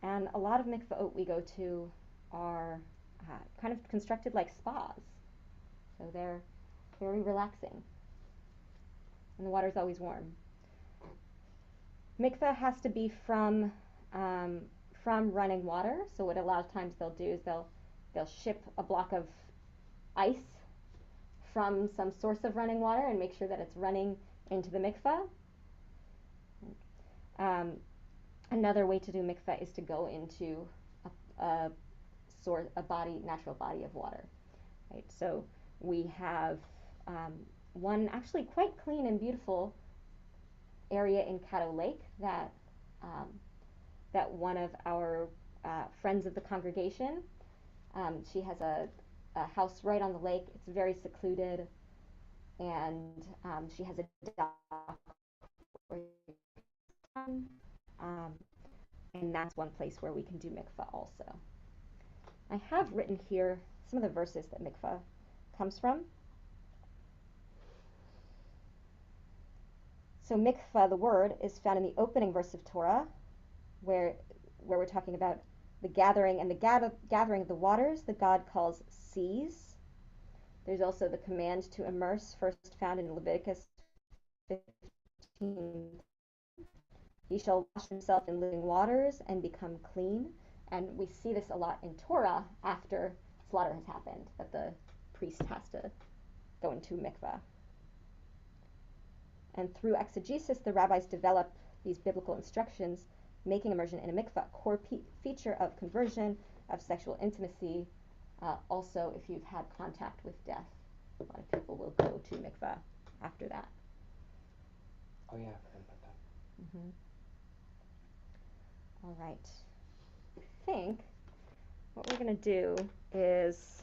And a lot of mikvah we go to are kind of constructed like spas, so they're very relaxing, and the water's always warm. Mikvah has to be from running water, so what a lot of times they'll do is they'll ship a block of ice from some source of running water and make sure that it's running into the mikvah. Another way to do mikvah is to go into a natural body of water. Right? So we have one actually quite clean and beautiful area in Caddo Lake that one of our friends of the congregation, she has a house right on the lake. It's very secluded, and she has a dock and that's one place where we can do mikvah also. I have written here some of the verses that mikvah comes from. So mikvah, the word, is found in the opening verse of Torah, where we're talking about the gathering, and the gathering of the waters that God calls seas. There's also the command to immerse, first found in Leviticus 15. He shall wash himself in living waters and become clean. And we see this a lot in Torah after slaughter has happened, that the priest has to go into mikvah. And through exegesis, the rabbis develop these biblical instructions, making immersion in a mikvah a core feature of conversion, of sexual intimacy. Also, if you've had contact with death, a lot of people will go to mikvah after that. Oh yeah, I forgot about that. Mm-hmm. All right. I think what we're going to do is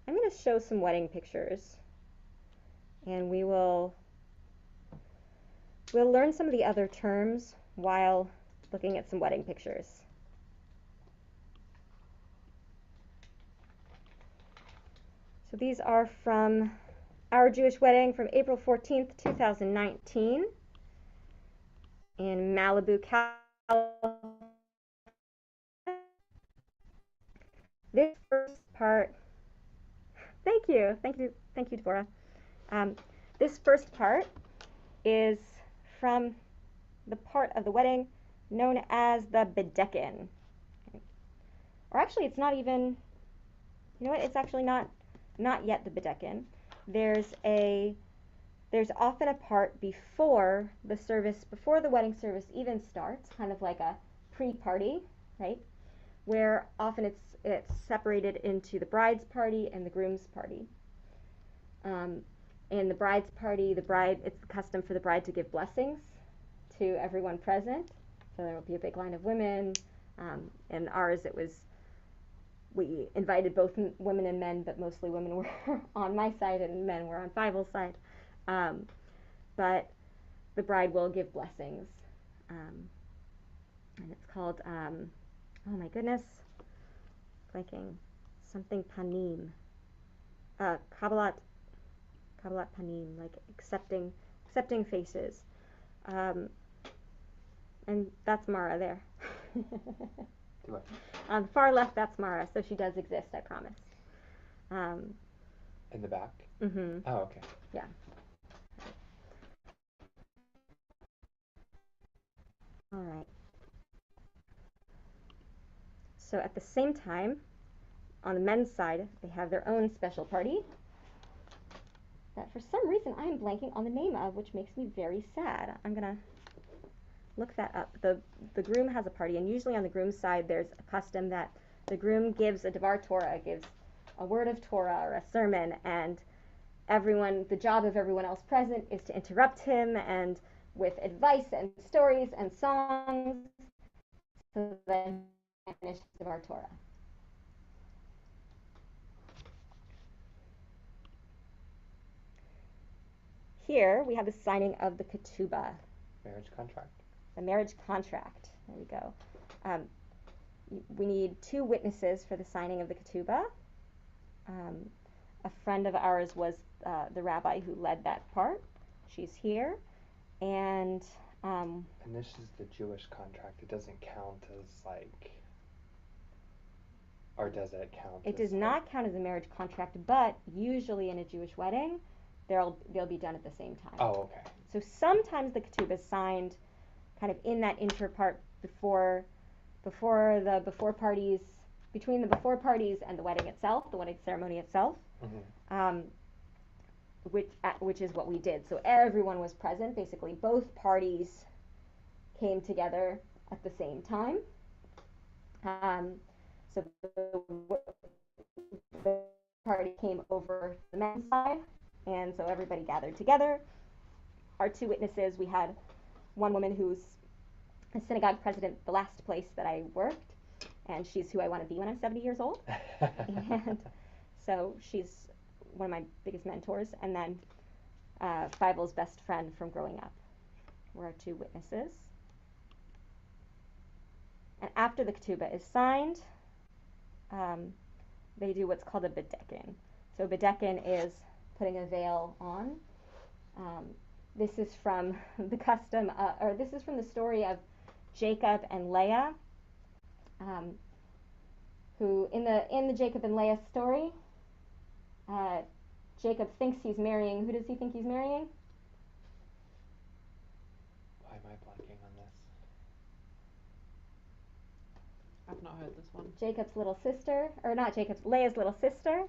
I'm going to show some wedding pictures, and we'll learn some of the other terms while looking at some wedding pictures. So these are from Our Jewish Wedding from April 14th, 2019 in Malibu, California. This first part, thank you, Deborah. This first part is from the part of the wedding known as the Bedeckin. Or actually, it's not even, you know what, it's actually not yet the Bedeckin. There's often a part before the service, before the wedding service even starts, kind of like a pre-party, right? Where often it's separated into the bride's party and the groom's party. In the bride's party, it's the custom for the bride to give blessings to everyone present. So there will be a big line of women. In ours, we invited both women and men, but mostly women were on my side and men were on Feivel's side. But the bride will give blessings. And it's called, oh my goodness, blanking, something panim. Kabbalat panim, like accepting faces. And that's Mara there. Do what? On the far left, that's Mara, so she does exist, I promise. In the back? Mm-hmm. Oh, okay. Yeah. All right. So at the same time, on the men's side, they have their own special party that for some reason I am blanking on the name of, which makes me very sad. I'm going to look that up. The groom has a party, and usually on the groom's side, there's a custom that the groom gives a Devar Torah, gives a word of Torah or a sermon, and the job of everyone else present is to interrupt him and with advice and stories and songs so that he finishes Devar Torah. here we have the signing of the ketubah, Marriage contract. the marriage contract. There we go. We need 2 witnesses for the signing of the ketubah. A friend of ours was the rabbi who led that part. She's here. And this is the Jewish contract. It doesn't count as like, or does it count? It does not count as a marriage contract, but usually in a Jewish wedding, they'll be done at the same time. Oh, okay. So sometimes the ketubah is signed kind of in that inter part between the before parties and the wedding itself, the wedding ceremony itself. Mm-hmm. Which is what we did. So everyone was present. Basically, both parties came together at the same time. So the party came over the men's side, and so everybody gathered together. Our 2 witnesses, we had one woman who's a synagogue president, the last place that I worked, and she's who I want to be when I'm 70 years old. And so she's one of my biggest mentors. And then Feivel's best friend from growing up were our 2 witnesses. And after the ketubah is signed, they do what's called a bedeckin. So bedeckin is putting a veil on. This is from the custom, or this is from the story of Jacob and Leah, who in the Jacob and Leah story, Jacob thinks he's marrying. Who does he think he's marrying? Why am I blanking on this? I've not heard this one. Jacob's little sister, or not Jacob's, Leah's little sister.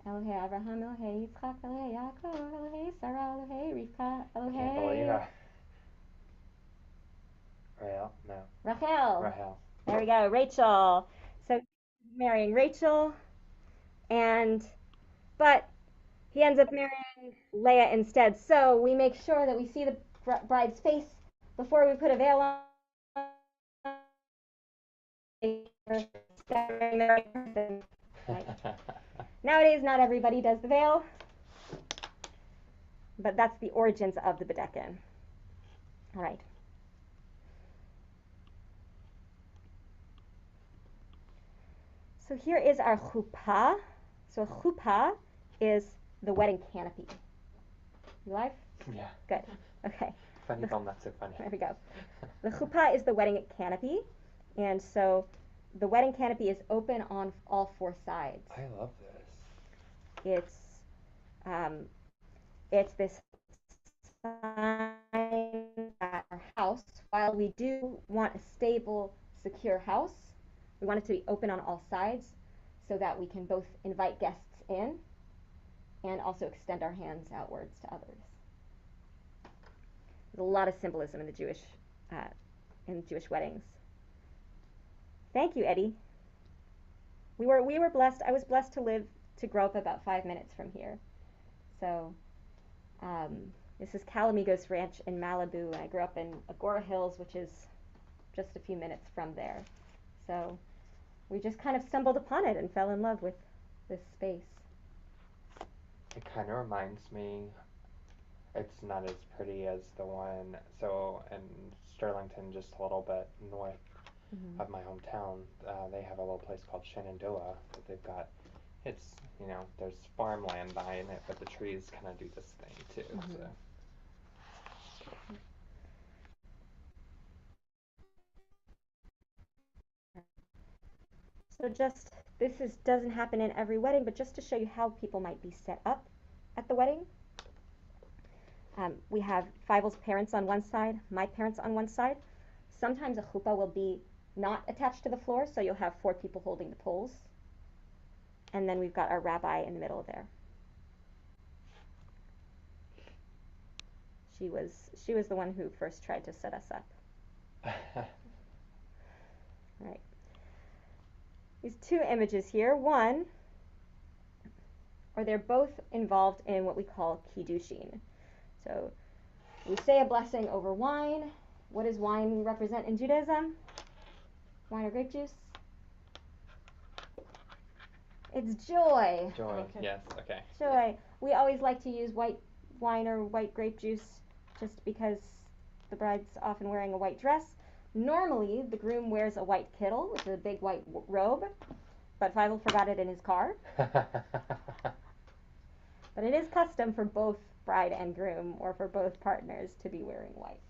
Elohei Abraham, Elohei Yitzchak, Elohei Yaakov, Elohei Sarah, Elohei Rivka, Can't believe Elohei that. Rahel? No. Rachel. Rahel. There we go, Rachel. So marrying Rachel, but he ends up marrying Leah instead. So we make sure that we see the bride's face before we put a veil on. Right. Nowadays, not everybody does the veil, but that's the origins of the Bedeckin. All right. So here is our chuppah. So a chuppah is the wedding canopy. You live? Yeah. Good. Okay. Funny film, not so funny. There we go. The chuppah is the wedding canopy, and so the wedding canopy is open on all 4 sides. I love this. It's this sign at our house. While we do want a stable, secure house, we want it to be open on all sides so that we can both invite guests in and also extend our hands outwards to others. There's a lot of symbolism in the Jewish weddings. Thank you, Eddie. We were blessed. I was blessed to grow up about 5 minutes from here. So this is Calamigos Ranch in Malibu, and I grew up in Agora Hills, which is just a few minutes from there. So we just kind of stumbled upon it and fell in love with this space. It kind of reminds me, it's not as pretty as the one, so in Sterlington, just a little bit north of my hometown, they have a little place called Shenandoah that they've got. It's, there's farmland behind it, but the trees kind of do this thing too. So doesn't happen in every wedding, but just to show you how people might be set up at the wedding. We have Feivel's parents on one side, my parents on one side. Sometimes a chuppah will be not attached to the floor, so you'll have 4 people holding the poles. And then we've got our rabbi in the middle there. She was the one who first tried to set us up. Right. These 2 images here, they're both involved in what we call kiddushin. So we say a blessing over wine. What does wine represent in Judaism? Wine or grape juice? It's joy. Joy. Okay. Yes. Okay. Joy. We always like to use white wine or white grape juice just because the bride's often wearing a white dress. Normally, the groom wears a white kittle, which is a big white robe, but Fievel forgot it in his car. But it is custom for both bride and groom, or for both partners, to be wearing white.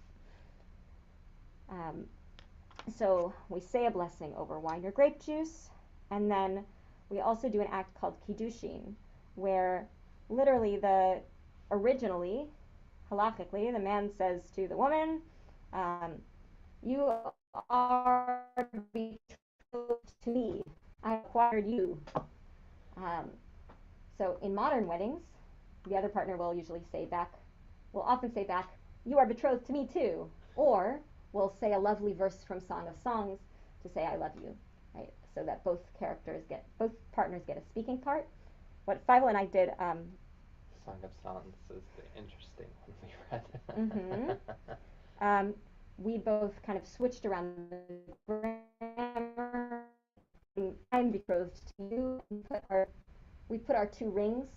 So we say a blessing over wine or grape juice, and then we also do an act called kiddushin, where literally originally, halachically, the man says to the woman, you are betrothed to me. I acquired you. So in modern weddings, the other partner will often say back, you are betrothed to me too. Or we'll say a lovely verse from Song of Songs to say I love you, right? So that both partners get a speaking part. What Fievel and I did, Song of Songs is the interesting one we read. We both kind of switched around the grammar. I'm betrothed to you. We put our 2 rings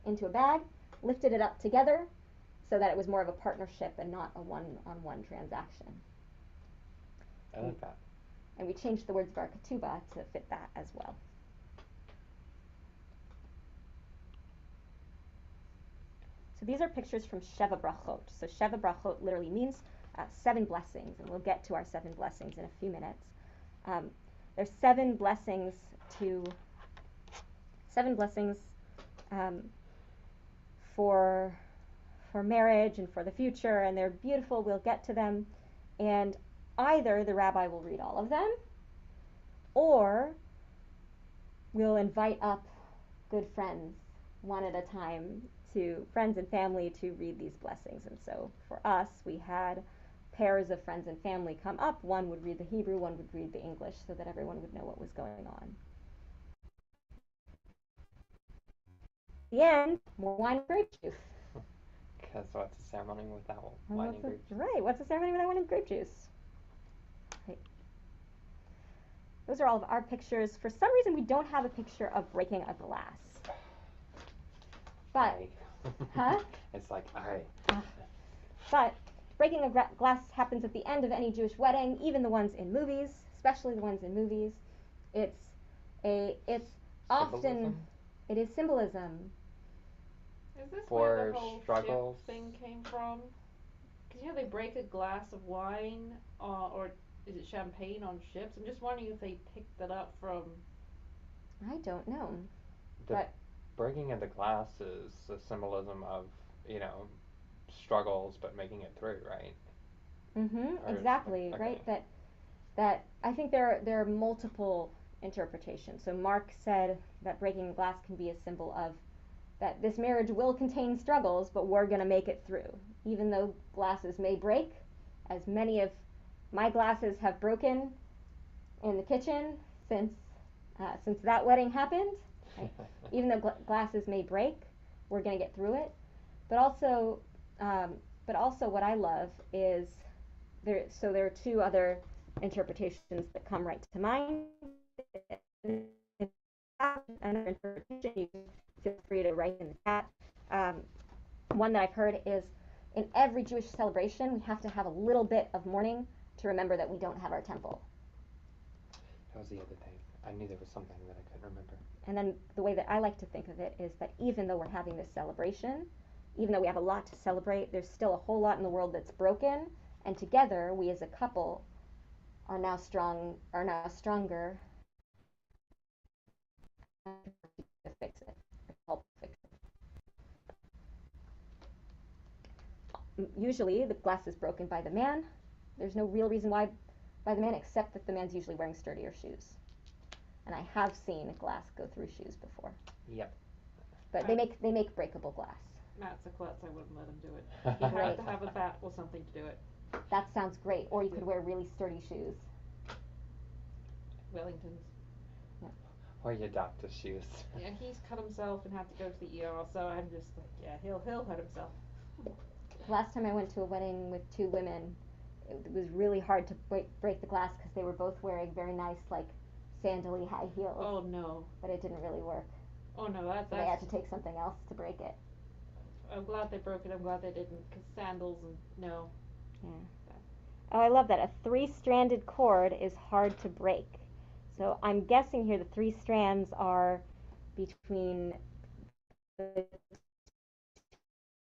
into a bag, lifted it up together so that it was more of a partnership and not a one-on-one transaction. I like that. And we changed the words of our ketubah to fit that as well. So these are pictures from Sheva Brachot. So Sheva Brachot literally means 7 blessings, and we'll get to our 7 blessings in a few minutes. There's 7 blessings for marriage and for the future, and they're beautiful. We'll get to them, and either the rabbi will read all of them, or we'll invite up good friends one at a time, friends and family, to read these blessings. And so for us, we had pairs of friends and family come up. One would read the Hebrew, one would read the English, so that everyone would know what was going on. At the end, more wine and grape juice. Because what's a ceremony without wine and grape juice? Right, what's a ceremony without wine and grape juice? Right. Those are all of our pictures. For some reason, we don't have a picture of breaking a glass. But, huh? It's like, alright. But breaking a glass happens at the end of any Jewish wedding, even the ones in movies, especially the ones in movies. It's often, Symbolism? it is symbolism. Is this For where the whole struggles? ship thing came from? Because they break a glass of wine, or is it champagne on ships? I'm just wondering if they picked that up from. I don't know. The breaking of the glass is a symbolism of, struggles, but making it through, right? Exactly. Okay. Right. That I think there are multiple interpretations. So Mark said that breaking the glass can be a symbol of that this marriage will contain struggles, but we're going to make it through. Even though glasses may break, as many of my glasses have broken in the kitchen since that wedding happened. Right? Even though glasses may break, we're going to get through it. But also what I love is there are 2 other interpretations that come right to mind. Another interpretation, you can feel free to write in the chat. One that I've heard is, in every Jewish celebration, we have to have a little bit of mourning to remember that we don't have our temple. That was the other thing. I knew there was something that I couldn't remember. And then the way that I like to think of it is that even though we're having this celebration, even though we have a lot to celebrate, there's still a whole lot in the world that's broken, and together, we as a couple are now stronger to fix it, to help fix it. Usually, the glass is broken by the man. There's no real reason why by the man, except that the man's usually wearing sturdier shoes. And I have seen a glass go through shoes before. Yep. But they make breakable glass. Matt's a klutz, I wouldn't let him do it. He has to have a bat or something to do it. That sounds great. Or you could wear really sturdy shoes. Wellingtons. Or your doctor's shoes. Yeah, he's cut himself and had to go to the ER, so I'm just like, yeah, he'll hurt himself. Last time I went to a wedding with 2 women, it was really hard to break the glass because they were both wearing very nice, like, sandally high heels. Oh no. But it didn't really work. Oh no, So they had to take something else to break it. I'm glad they broke it. I'm glad they didn't, because sandals and no. Yeah. Oh, I love that. A 3-stranded cord is hard to break. So I'm guessing here the 3 strands are between the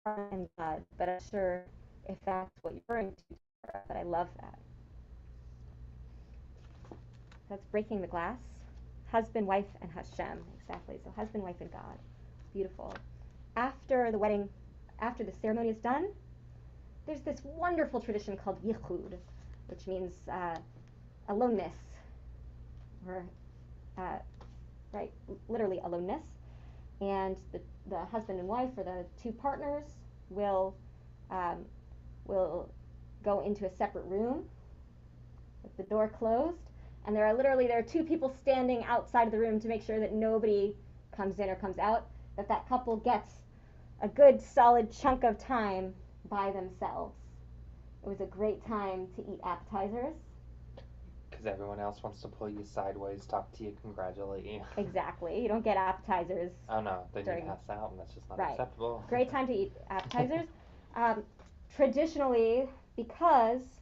and God, but I'm not sure if that's what you're referring to, but I love that. That's breaking the glass. Husband, wife, and Hashem. Exactly. So husband, wife, and God. Beautiful. After the wedding, after the ceremony is done, there's this wonderful tradition called yichud, which means aloneness, or right, literally aloneness. And the husband and wife, or the 2 partners, will go into a separate room with the door closed, and there are 2 people standing outside of the room to make sure that nobody comes in or comes out, that couple gets a good solid chunk of time by themselves. It was a great time to eat appetizers. Because everyone else wants to pull you sideways, talk to you, congratulate you. Exactly. You don't get appetizers. Oh no, then you during- pass out, and that's just not Right. acceptable. Great time to eat appetizers. Traditionally, because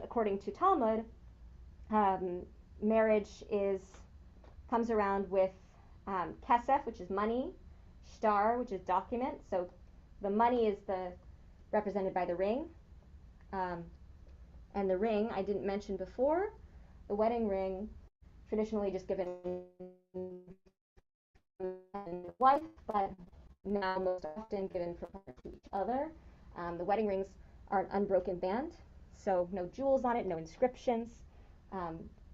according to Talmud, marriage comes around with kesef, which is money, shtar, which is document. So the money is represented by the ring, and the ring I didn't mention before. The wedding ring, traditionally just given to the wife, but now most often given for each other. The wedding rings are an unbroken band, so no jewels on it, no inscriptions,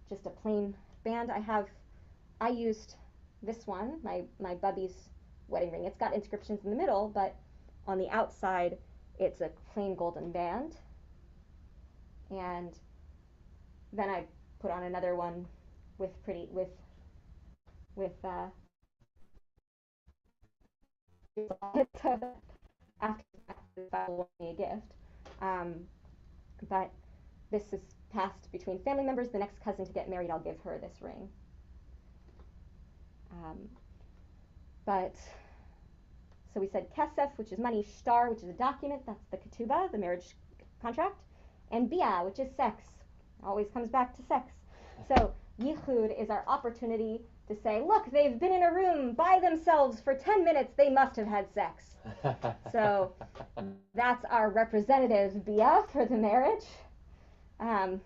just a plain band. I used this one, my bubby's wedding ring. It's got inscriptions in the middle, but on the outside it's a plain golden band. And then I put on another one with after a gift. But this is passed between family members. The next cousin to get married, I'll give her this ring. So we said kesef, which is money, shtar, which is a document, that's the ketubah, the marriage contract, and bia, which is sex. Always comes back to sex. So yichud is our opportunity to say, look, they've been in a room by themselves for 10 minutes, they must have had sex. So that's our representative bia for the marriage. It'll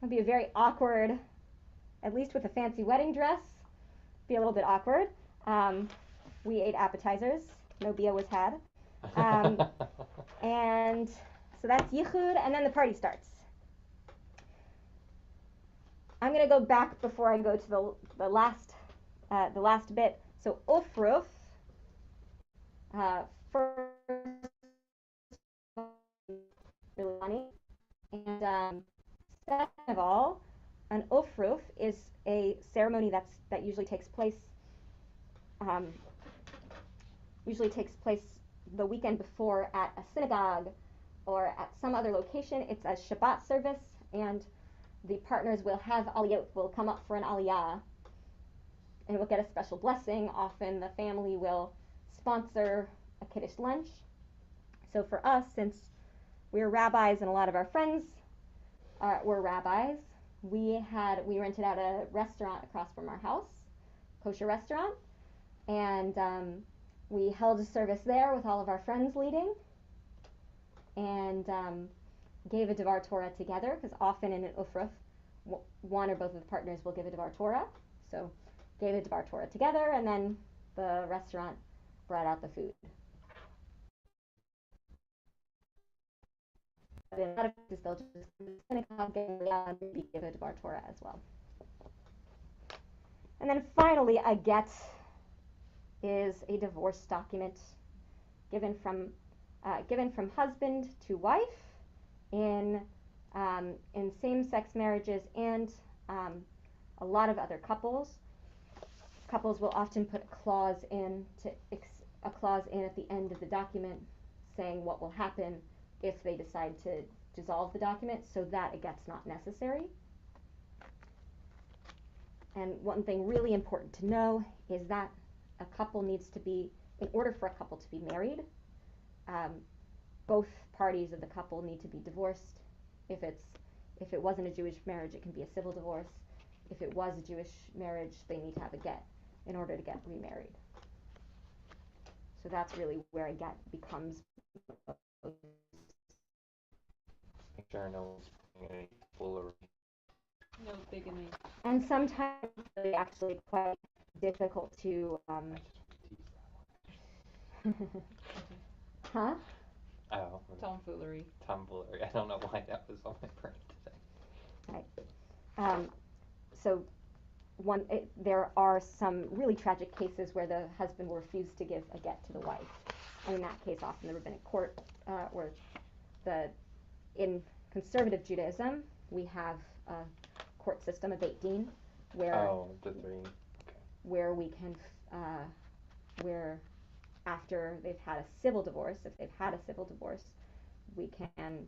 be a very awkward, at least with a fancy wedding dress, be a little bit awkward. We ate appetizers, no bia was had. And so that's yichud, and then the party starts. I'm going to go back before I go to the last bit. So ufruf, first, really funny, and second of all, an ufruf is a ceremony that usually takes place the weekend before at a synagogue or at some other location. It's a Shabbat service, and the partners will come up for an aliyah, and will get a special blessing. Often the family will sponsor a Kiddush lunch. So for us, since we're rabbis and a lot of our friends were rabbis, we rented out a restaurant across from our house, kosher restaurant, and we held a service there with all of our friends leading, and gave a Devar Torah together, because often in an ufruf, one or both of the partners will give a Devar Torah. So gave a Devar Torah together, and then the restaurant brought out the food. But in a lot of cases, they'll just give a Devar Torah as well. And then finally, a get is a divorce document given from husband to wife in same-sex marriages and a lot of other couples. Couples will often put a clause in at the end of the document saying what will happen if they decide to dissolve the document, so that a get's not necessary. And one thing really important to know is that a couple needs to be, in order for a couple to be married, both parties of the couple need to be divorced. If it wasn't a Jewish marriage, it can be a civil divorce. If it was a Jewish marriage, they need to have a get in order to get remarried. So that's really where a get becomes. Make sure no one's bringing any foolery. No bigamy. And sometimes it's actually quite difficult to. Huh? Oh. Tomfoolery. Tomfoolery. I don't know why that was on my brain today. Right. So there are some really tragic cases where the husband will refuse to give a get to the wife. And in that case, often the rabbinic court, or in conservative Judaism, we have a court system, a Bedeckin, where the three. Okay. Where we can, where after they've had a civil divorce, if they've had a civil divorce, we can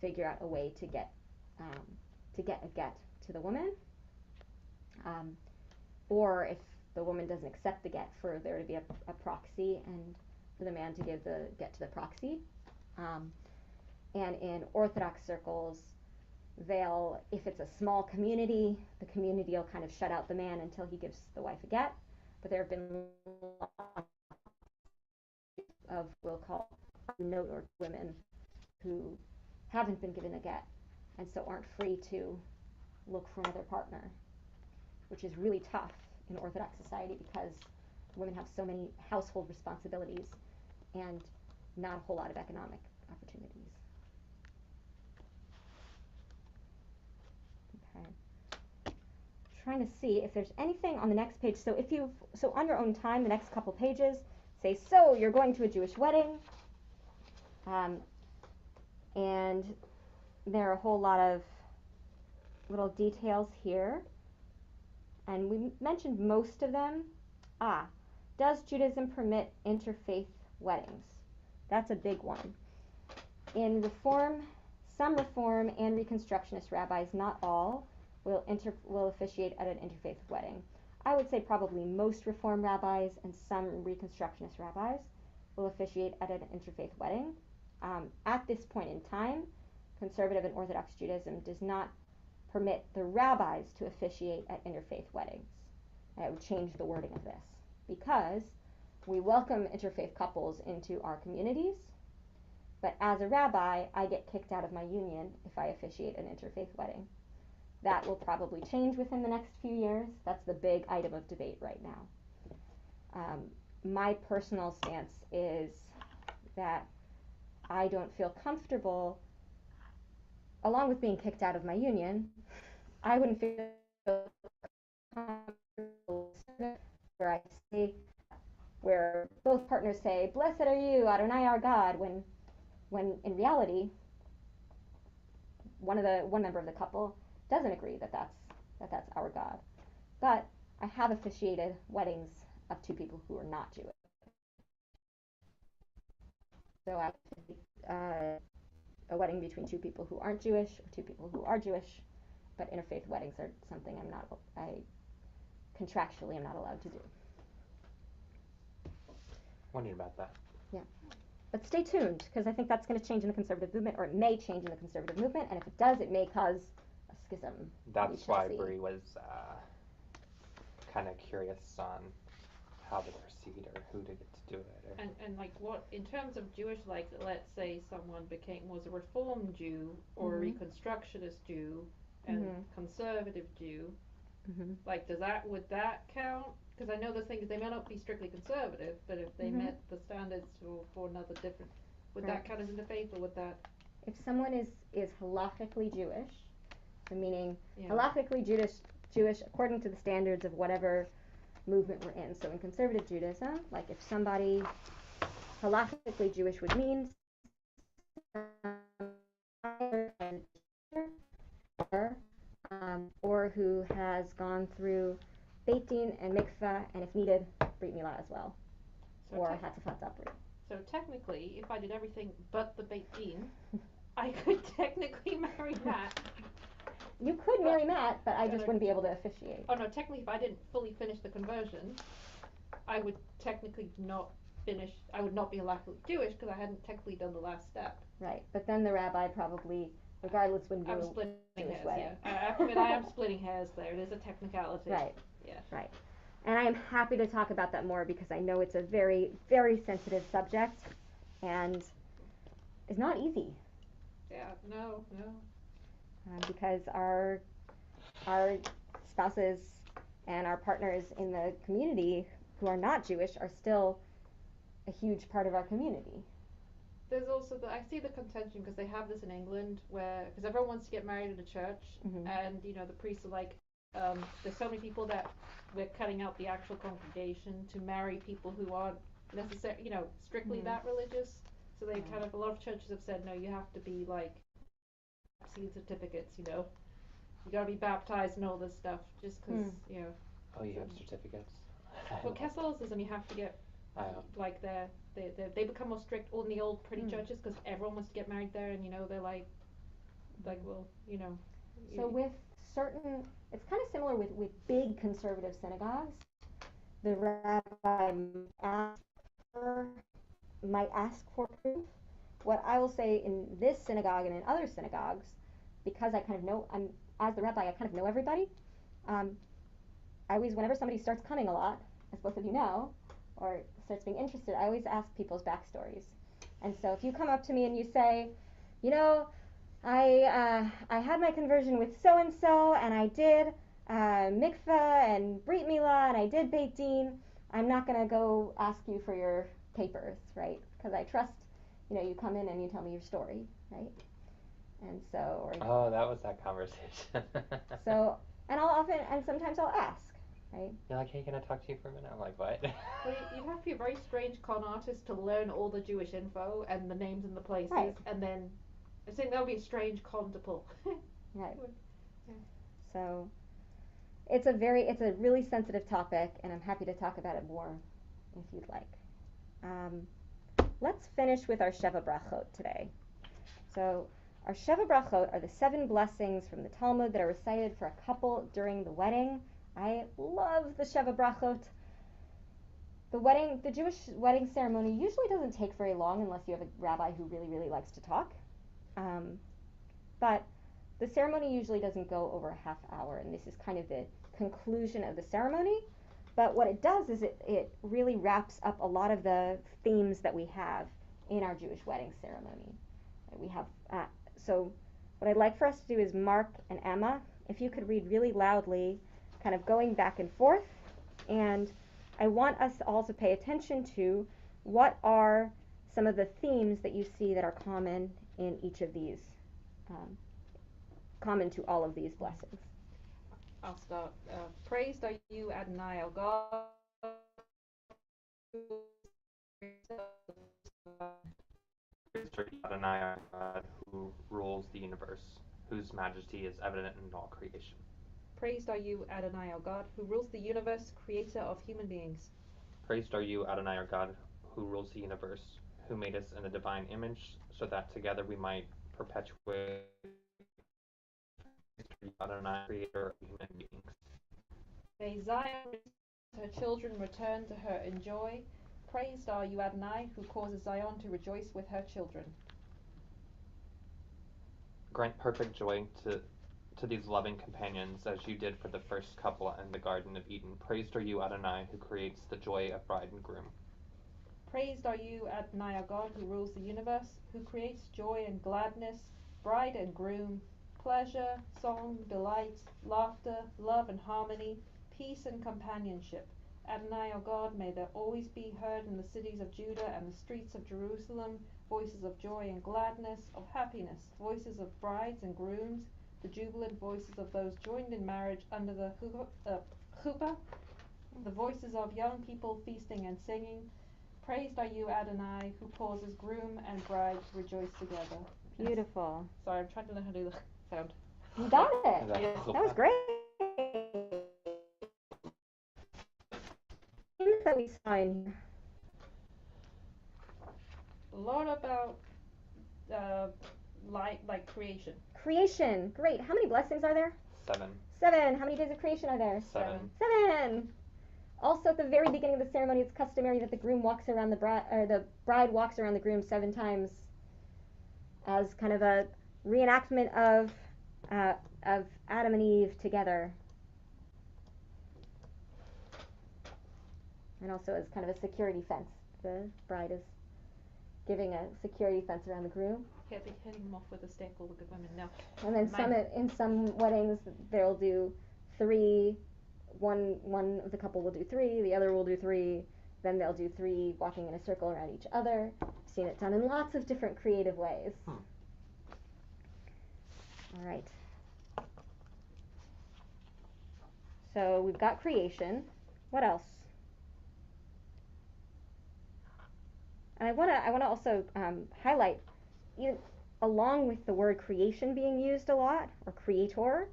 figure out a way to get a get to the woman, or if the woman doesn't accept the get, for there to be a proxy and for the man to give the get to the proxy. And in Orthodox circles, if it's a small community, the community will kind of shut out the man until he gives the wife a get. But there have been lots of, we'll call note or women who haven't been given a get and so aren't free to look for another partner, which is really tough in Orthodox society because women have so many household responsibilities and not a whole lot of economic opportunities. Okay. Trying to see if there's anything on the next page. So on your own time, the next couple pages say, so you're going to a Jewish wedding, and there are a whole lot of little details here, and we mentioned most of them. Does Judaism permit interfaith weddings? That's a big one. In Reform, some Reform and Reconstructionist rabbis, not all, will officiate at an interfaith wedding. I would say probably most Reform rabbis and some Reconstructionist rabbis will officiate at an interfaith wedding. At this point in time, conservative and Orthodox Judaism does not permit the rabbis to officiate at interfaith weddings. I would change the wording of this because we welcome interfaith couples into our communities, but as a rabbi, I get kicked out of my union if I officiate an interfaith wedding. That will probably change within the next few years. That's the big item of debate right now. My personal stance is that I don't feel comfortable, along with being kicked out of my union, I wouldn't feel comfortable where both partners say, "Blessed are you, Adonai our God," when in reality, one member of the couple doesn't agree that that's our God. But I have officiated weddings of two people who are not Jewish. So a wedding between two people who aren't Jewish or two people who are Jewish, but interfaith weddings are something contractually I'm not allowed to do. Wondering about that. Yeah. But stay tuned, because I think that's going to change in the conservative movement, or it may change in the conservative movement, and if it does, it may cause a schism. That's why Bree was kind of curious on how to proceed or who to get to do it. And like what, in terms of Jewish, like let's say someone was a Reformed Jew or a Reconstructionist Jew and conservative Jew, like would that count? Because I know the thing is they may not be strictly conservative, but if they met the standards for another different, would that count as interfaith, or would that? If someone is halakhically Jewish, so meaning halakhically Jewish according to the standards of whatever movement we're in. So in conservative Judaism, like if somebody halakhically Jewish would mean or who has gone through Bedeckin and Mikvah, and if needed, Brit Milah as well, so or Hatzafat Zapri. So technically, if I did everything but the Bedeckin, I could technically marry Matt. You could marry Matt, but I just wouldn't be able to officiate. Oh no, technically if I didn't fully finish the conversion, I would technically not finish, I would not be allowed to be Jewish because I hadn't technically done the last step. Right, but then the rabbi probably, regardless, wouldn't do I'm a splitting Jewish hairs, wedding. yeah. I am splitting hairs there. There's a technicality. Right. Yeah. Right. And I am happy to talk about that more because I know it's a very, very sensitive subject and it's not easy. Yeah, no. Because our spouses and our partners in the community who are not Jewish are still a huge part of our community. There's also I see the contention because they have this in England where, because everyone wants to get married at a church, and the priests are like, there's so many people that we're cutting out the actual congregation to marry people who aren't necessarily, strictly that religious. So they kind of, a lot of churches have said, no, you have to be like, see certificates, you gotta be baptized and all this stuff, just because, Oh, you have certificates? Well, Catholicism, you have to get, like, they become more strict on the old pretty churches because everyone wants to get married there, and they're like, well, So with certain, it's kind of similar with big conservative synagogues. The rabbi might ask for proof. What I will say in this synagogue and in other synagogues, because I kind of know, as the rabbi, I kind of know everybody. I always, whenever somebody starts coming a lot, as both of you know, or starts being interested, I always ask people's backstories. And so if you come up to me and you say, I had my conversion with so and so, and I did Mikvah and Brit Milah, and I did Beit Din, I'm not going to go ask you for your papers, right? Because I trust, you come in and you tell me your story, right? And so. Oh, that was that conversation. So, and sometimes I'll ask, right? You're like, hey, can I talk to you for a minute? I'm like, what? Well, you'd have to be a very strange con artist to learn all the Jewish info and the names and the places, right. And then I think that would be a strange con to pull. Right. Yeah. So, it's a really sensitive topic, and I'm happy to talk about it more if you'd like. Let's finish with our Sheva Brachot today. So, our Sheva Brachot are the 7 blessings from the Talmud that are recited for a couple during the wedding. I love the Sheva Brachot. The Jewish wedding ceremony usually doesn't take very long unless you have a rabbi who really, really likes to talk. But the ceremony usually doesn't go over a half hour, and this is kind of the conclusion of the ceremony. But what it does is it really wraps up a lot of the themes that we have in our Jewish wedding ceremony. We have, so what I'd like for us to do is Mark and Emma, if you could read really loudly, kind of going back and forth, and I want us all to pay attention to what are some of the themes that you see that are common in each of these, common to all of these blessings. I'll start. Praised are you, Adonai, our God. Praised are you, Adonai, our God, who rules the universe, whose majesty is evident in all creation. Praised are you, Adonai, our God, who rules the universe, creator of human beings. Praised are you, Adonai, our God, who rules the universe, who made us in the divine image, so that together we might perpetuate Adonai, creator of human beings. May Zion, her children return to her in joy. Praised are you, Adonai, who causes Zion to rejoice with her children. Grant perfect joy to these loving companions, as you did for the first couple in the Garden of Eden. Praised are you, Adonai, who creates the joy of bride and groom. Praised are you, Adonai, our God, who rules the universe, who creates joy and gladness, bride and groom, pleasure, song, delight, laughter, love and harmony, peace and companionship. Adonai, our God, may there always be heard in the cities of Judah and the streets of Jerusalem voices of joy and gladness, of happiness, voices of brides and grooms, the jubilant voices of those joined in marriage under the chuppah, the voices of young people feasting and singing. Praised are you, Adonai, who causes groom and bride to rejoice together. Beautiful. Sorry, I'm trying to learn how to do the sound. You got it. Yes. That was great. Things that we saw in A lot about like creation. Creation. Great. How many blessings are there? 7. 7. How many days of creation are there? 7. 7. Also, at the very beginning of the ceremony, it's customary that the groom walks around the bride, or the bride walks around the groom 7 times, as kind of a reenactment of Adam and Eve together, and also as kind of a security fence. The bride is giving a security fence around the groom. Can't be hitting him off with a stick or with the women, no. And then in some weddings, they'll do 3. One of the couple will do 3, the other will do 3, then they'll do 3 walking in a circle around each other. I've seen it done in lots of different creative ways. All right. So we've got creation. What else? And I want to also highlight, along with the word creation being used a lot, or creator,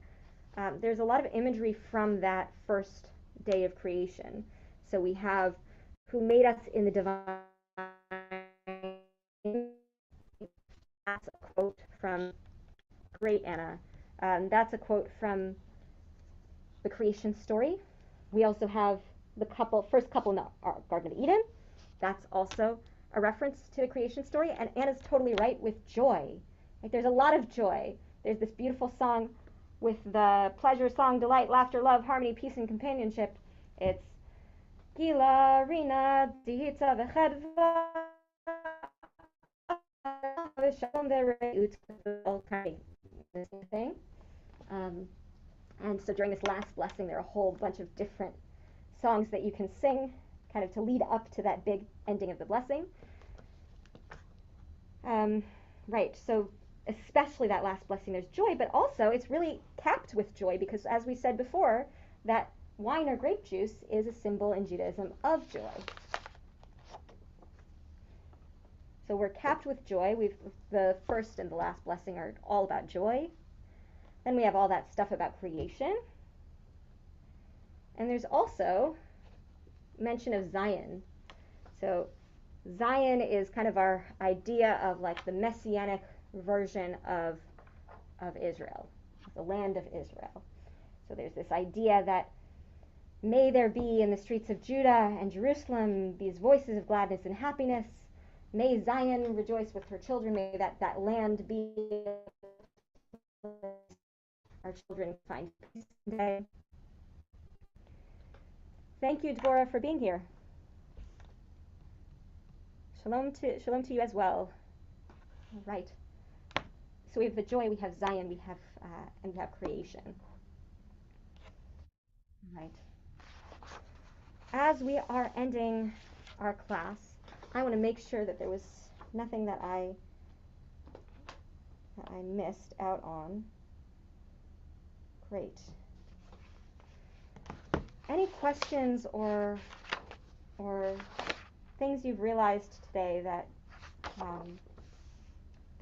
there's a lot of imagery from that first day of creation. So we have, who made us in the divine. That's a quote from, great Anna, that's a quote from the creation story. We also have the first couple in the Garden of Eden. That's also a reference to the creation story. And Anna's totally right with joy. Like, there's a lot of joy. There's this beautiful song with the pleasure, song, delight, laughter, love, harmony, peace, and companionship. It's Gila, Rina, Dihitza, Vechedva, Shalom, this thing. And so during this last blessing, there are a whole bunch of different songs that you can sing, kind of to lead up to that big ending of the blessing. Right, so especially that last blessing, there's joy, but also it's really capped with joy because, as we said before, that wine or grape juice is a symbol in Judaism of joy. So we're capped with joy. The first and the last blessing are all about joy. Then we have all that stuff about creation. And there's also mention of Zion. So Zion is kind of our idea of like the messianic version of Israel, the land of Israel. So there's this idea that may there be in the streets of Judah and Jerusalem these voices of gladness and happiness. May Zion rejoice with her children. May that land be our children find peace today. Thank you, Deborah, for being here. Shalom to you as well. All right. So we have the joy, we have Zion, and we have creation. All right. As we are ending our class, I want to make sure that there was nothing that I missed out on. Great. Any questions or things you've realized today that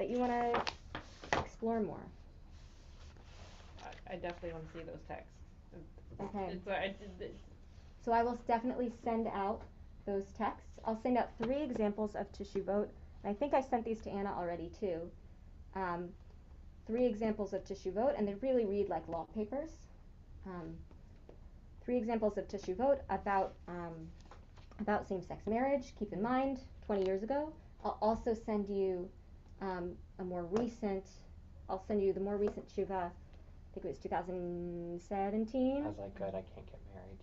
you want to explore more? I definitely want to see those texts. Okay. So I will definitely send out those texts. I'll send out 3 examples of teshuvot. And I think I sent these to Anna already too. 3 examples of teshuvot, and they really read like law papers. 3 examples of teshuvot about same-sex marriage. Keep in mind, 20 years ago. I'll also send you the more recent teshuva. I think it was 2017. I was like, good, I can't get married,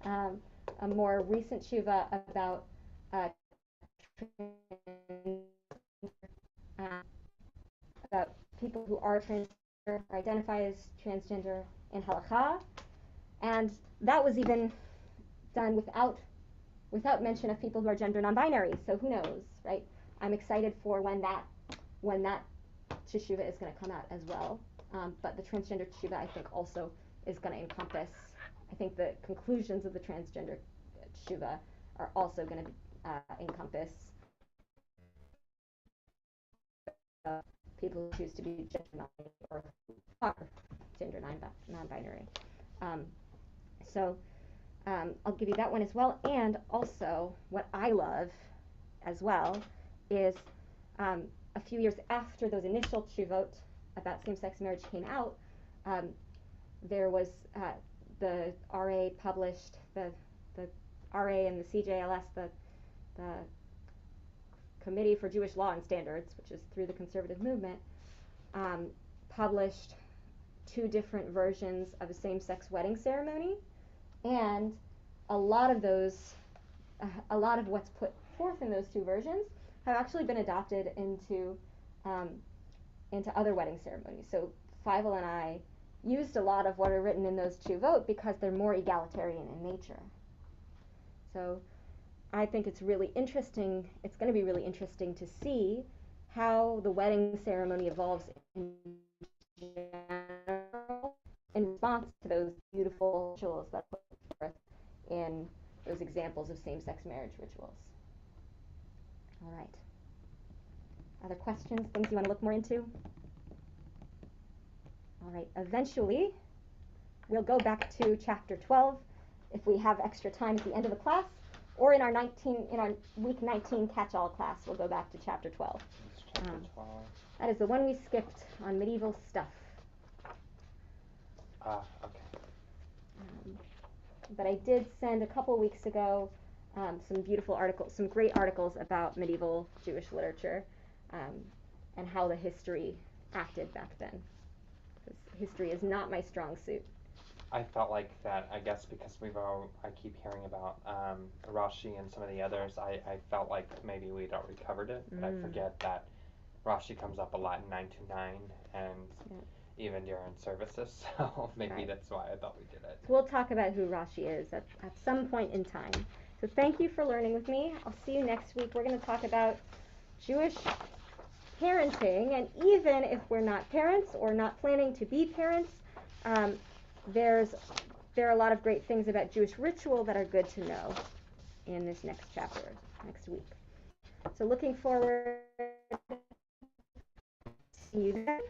yeah. A more recent teshuva about people who are transgender, or identify as transgender in halakha, and that was even done without mention of people who are gender non-binary. So who knows, right? I'm excited for when that teshuva is going to come out as well. But the transgender teshuva, I think, also is going to encompass. I think the conclusions of the transgender teshuva are also going to encompass people who choose to be gender non-binary or who are gender non-binary. So I'll give you that one as well. And also, what I love as well is a few years after those initial tshuvot about same-sex marriage came out, there was the RA published, the RA and the CJLS, the Committee for Jewish Law and Standards, which is through the conservative movement, published 2 different versions of a same-sex wedding ceremony, and a lot of what's put forth in those 2 versions have actually been adopted into other wedding ceremonies. So Feivel and I used a lot of what are written in those tshuvot because they're more egalitarian in nature. So I think it's really interesting. It's going to be really interesting to see how the wedding ceremony evolves in general in response to those beautiful rituals that are put forth in those examples of same-sex marriage rituals. All right. Other questions, things you want to look more into? All right. Eventually, we'll go back to chapter 12 if we have extra time at the end of the class, or in our week 19 catch-all class, we'll go back to chapter 12. Chapter 12. That is the one we skipped on medieval stuff. Okay. But I did send a couple weeks ago some beautiful articles, some great articles about medieval Jewish literature and how the history acted back then. Because history is not my strong suit. I felt like that, I guess because I keep hearing about Rashi and some of the others, I felt like maybe we'd already covered it, but I forget that Rashi comes up a lot in 929 and even during services, so maybe that's why I thought we did it. We'll talk about who Rashi is at some point in time. So thank you for learning with me. I'll see you next week. We're going to talk about Jewish parenting, and even if we're not parents or not planning to be parents, there are a lot of great things about Jewish ritual that are good to know in this next chapter, next week. So looking forward to see you then.